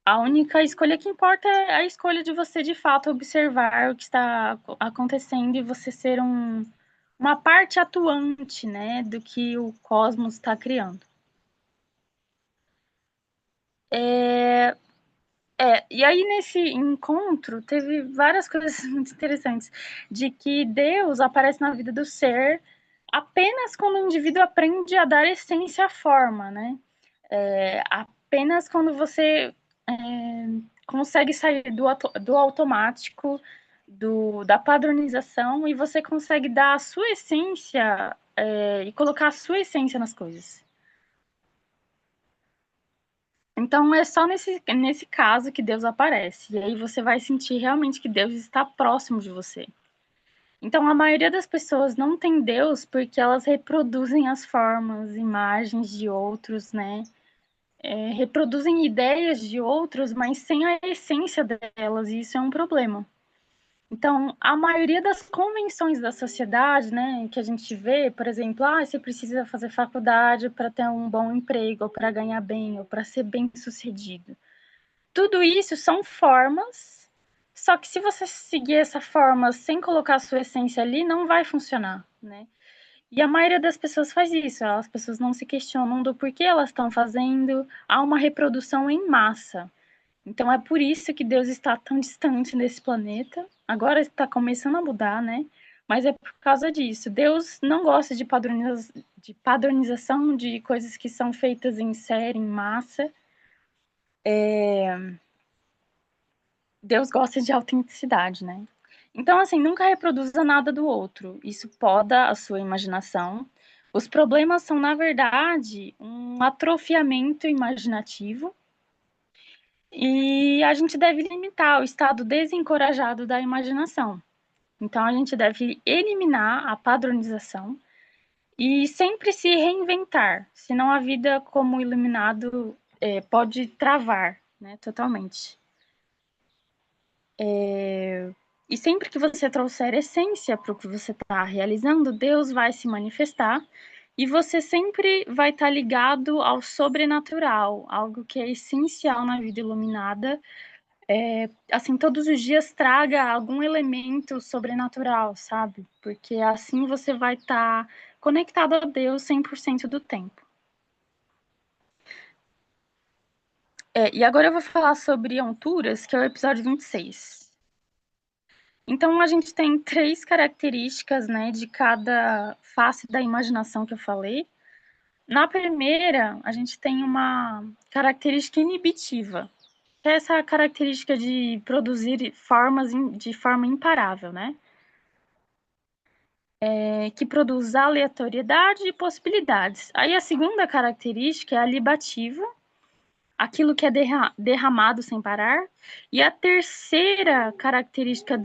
a única escolha que importa é a escolha de você, de fato, observar o que está acontecendo e você ser uma parte atuante, né, do que o cosmos está criando. E aí nesse encontro teve várias coisas muito interessantes, de que Deus aparece na vida do ser apenas quando o indivíduo aprende a dar essência à forma, né? Apenas quando você consegue sair do automático, da padronização, e você consegue dar a sua essência e colocar a sua essência nas coisas. Então, é só nesse caso que Deus aparece. E aí você vai sentir realmente que Deus está próximo de você. Então, a maioria das pessoas não tem Deus porque elas reproduzem as formas, imagens de outros, né? Reproduzem ideias de outros, mas sem a essência delas, e isso é um problema. Então, a maioria das convenções da sociedade, né, que a gente vê, por exemplo, você precisa fazer faculdade para ter um bom emprego, ou para ganhar bem, ou para ser bem-sucedido. Tudo isso são formas, só que se você seguir essa forma sem colocar a sua essência ali, não vai funcionar, né? E a maioria das pessoas faz isso, as pessoas não se questionam do porquê elas estão fazendo, há uma reprodução em massa. Então é por isso que Deus está tão distante desse planeta. Agora está começando a mudar, né? Mas é por causa disso. Deus não gosta de padronização de coisas que são feitas em série, em massa. Deus gosta de autenticidade, né? Então, assim, nunca reproduza nada do outro. Isso poda a sua imaginação. Os problemas são, na verdade, um atrofiamento imaginativo. E a gente deve limitar o estado desencorajado da imaginação. Então, a gente deve eliminar a padronização e sempre se reinventar, senão a vida como iluminado pode travar, né, totalmente. E sempre que você trouxer essência para o que você está realizando, Deus vai se manifestar e você sempre vai estar ligado ao sobrenatural, algo que é essencial na vida iluminada. Assim, todos os dias traga algum elemento sobrenatural, sabe? Porque assim você vai estar conectado a Deus 100% do tempo. E agora eu vou falar sobre Honturas, que é o episódio 26. Então, a gente tem 3 características, né, de cada face da imaginação que eu falei. Na primeira, a gente tem uma característica inibitiva, que é essa característica de produzir formas de forma imparável, né? Que produz aleatoriedade e possibilidades. Aí a segunda característica é a libativa, aquilo que é derramado sem parar. E a terceira característica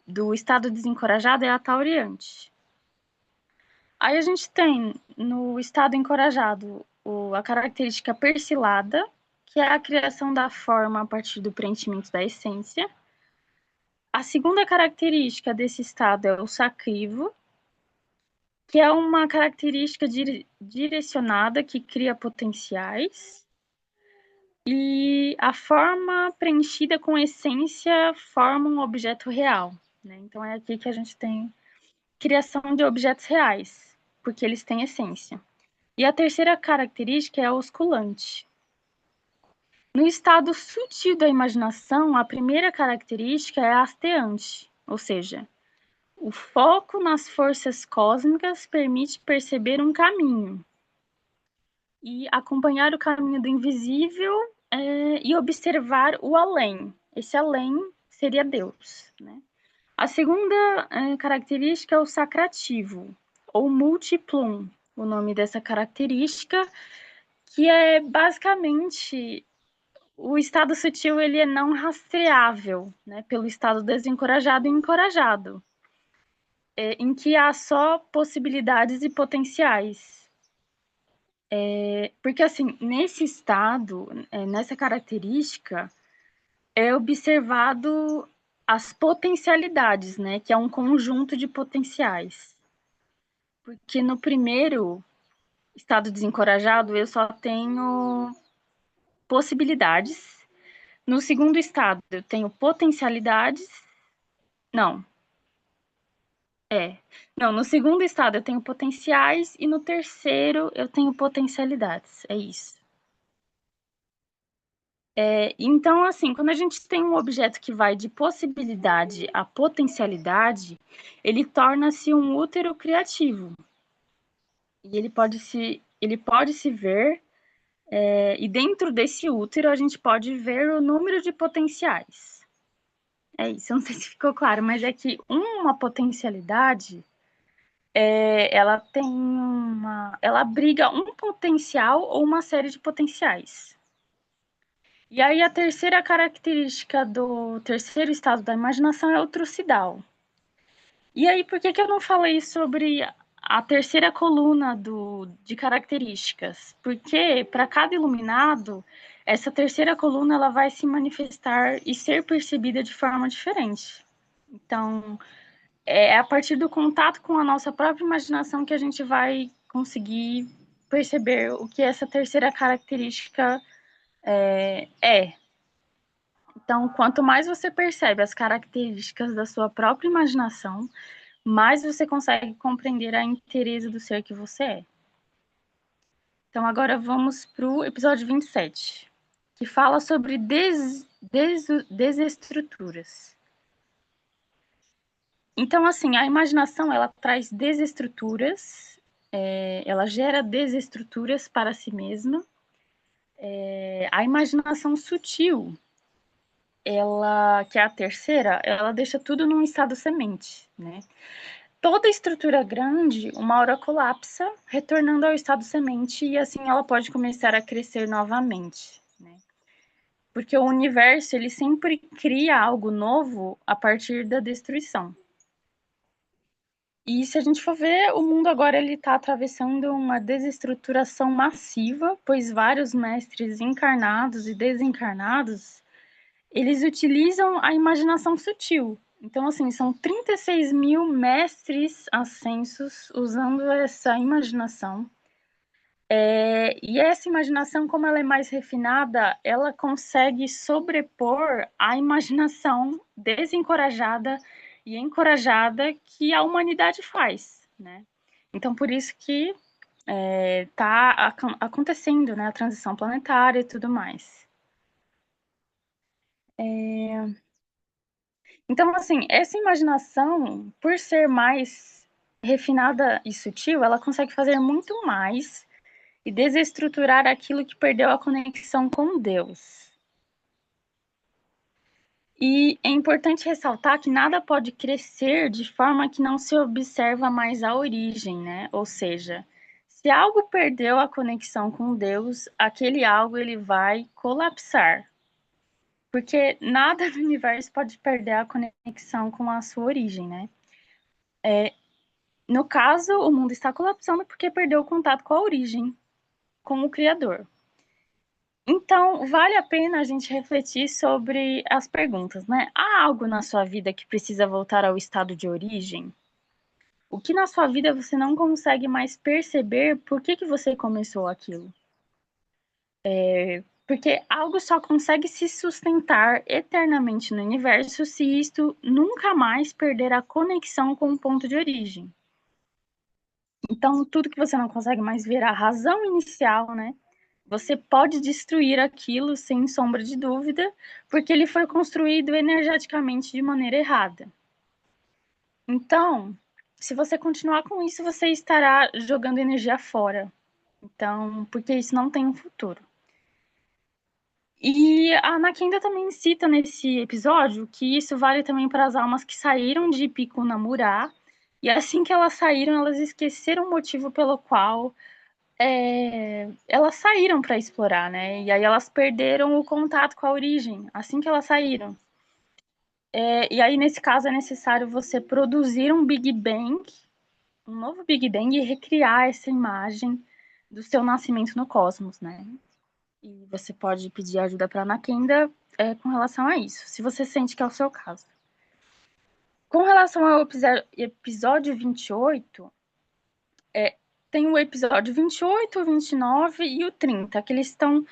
do estado desencorajado é a tauriante. Aí a gente tem no estado encorajado a característica persilada, que é a criação da forma a partir do preenchimento da essência. A segunda característica desse estado é o sacrivo, que é uma característica direcionada que cria potenciais. E a forma preenchida com essência forma um objeto real, né? Então é aqui que a gente tem criação de objetos reais, porque eles têm essência. E a terceira característica é a osculante. No estado sutil da imaginação, a primeira característica é a hasteante, ou seja, o foco nas forças cósmicas permite perceber um caminho e acompanhar o caminho do invisível e observar o além. Esse além seria Deus, né? A segunda característica é o sacrativo, ou multiplum, o nome dessa característica, que é basicamente o estado sutil, ele é não rastreável, né, pelo estado desencorajado e encorajado, em que há só possibilidades e potenciais. Porque, assim, nesse estado, nessa característica, é observado as potencialidades, né, que é um conjunto de potenciais. Porque no primeiro estado desencorajado, eu só tenho possibilidades. No segundo estado, eu tenho potencialidades. Não. Não, no segundo estado eu tenho potenciais e no terceiro eu tenho potencialidades. É isso. Então, assim, quando a gente tem um objeto que vai de possibilidade a potencialidade, ele torna-se um útero criativo. E ele pode se ver, e dentro desse útero a gente pode ver o número de potenciais. É isso, eu não sei se ficou claro, mas é que uma potencialidade, ela abriga um potencial ou uma série de potenciais. E aí a terceira característica do terceiro estado da imaginação é o trucidal. E aí, por que eu não falei sobre a terceira coluna de características? Porque para cada iluminado, essa terceira coluna ela vai se manifestar e ser percebida de forma diferente. Então, é a partir do contato com a nossa própria imaginação que a gente vai conseguir perceber o que essa terceira característica é. Então, quanto mais você percebe as características da sua própria imaginação, mais você consegue compreender a inteireza do ser que você é. Então, agora vamos para o episódio 27, que fala sobre desestruturas. Então, assim, a imaginação, ela traz desestruturas, ela gera desestruturas para si mesma, A imaginação sutil, ela, que é a terceira, ela deixa tudo num estado semente, né? Toda estrutura grande, uma hora colapsa, retornando ao estado semente, e assim ela pode começar a crescer novamente, né? Porque o universo, ele sempre cria algo novo a partir da destruição. E se a gente for ver, o mundo agora ele está atravessando uma desestruturação massiva, pois vários mestres encarnados e desencarnados, eles utilizam a imaginação sutil. Então, assim, são 36 mil mestres ascensos usando essa imaginação. E essa imaginação, como ela é mais refinada, ela consegue sobrepor a imaginação desencorajada e encorajada que a humanidade faz, né? Então, por isso que está acontecendo, né, a transição planetária e tudo mais. Então, assim, essa imaginação, por ser mais refinada e sutil, ela consegue fazer muito mais e desestruturar aquilo que perdeu a conexão com Deus. E é importante ressaltar que nada pode crescer de forma que não se observa mais a origem, né? Ou seja, se algo perdeu a conexão com Deus, aquele algo ele vai colapsar. Porque nada no universo pode perder a conexão com a sua origem, né? No caso, o mundo está colapsando porque perdeu o contato com a origem, com o Criador. Então, vale a pena a gente refletir sobre as perguntas, né? Há algo na sua vida que precisa voltar ao estado de origem? O que na sua vida você não consegue mais perceber por que você começou aquilo? Porque algo só consegue se sustentar eternamente no universo se isto nunca mais perder a conexão com o ponto de origem. Então, tudo que você não consegue mais ver a razão inicial, né? Você pode destruir aquilo sem sombra de dúvida, porque ele foi construído energeticamente de maneira errada. Então, se você continuar com isso, você estará jogando energia fora. Então, porque isso não tem um futuro. E a Anakinda também cita nesse episódio que isso vale também para as almas que saíram de Picunamurá, e assim que elas saíram, elas esqueceram o motivo pelo qual elas saíram para explorar, né? E aí elas perderam o contato com a origem, assim que elas saíram. E aí, nesse caso, é necessário você produzir um Big Bang, um novo Big Bang, e recriar essa imagem do seu nascimento no cosmos, né? E você pode pedir ajuda para a Anakinda com relação a isso, se você sente que é o seu caso. Com relação ao episódio 28, tem o episódio 28, o 29 e o 30, que eles estão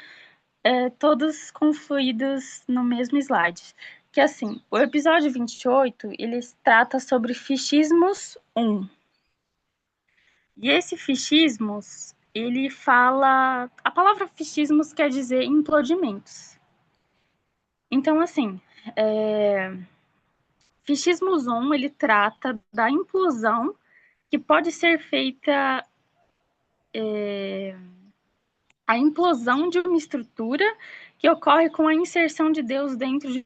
todos confluídos no mesmo slide. Que assim, o episódio 28, ele trata sobre fichismos 1. E esse fichismos, ele fala... A palavra fichismos quer dizer implodimentos. Então, assim, fichismos 1, ele trata da implosão que pode ser feita... a implosão de uma estrutura que ocorre com a inserção de Deus dentro de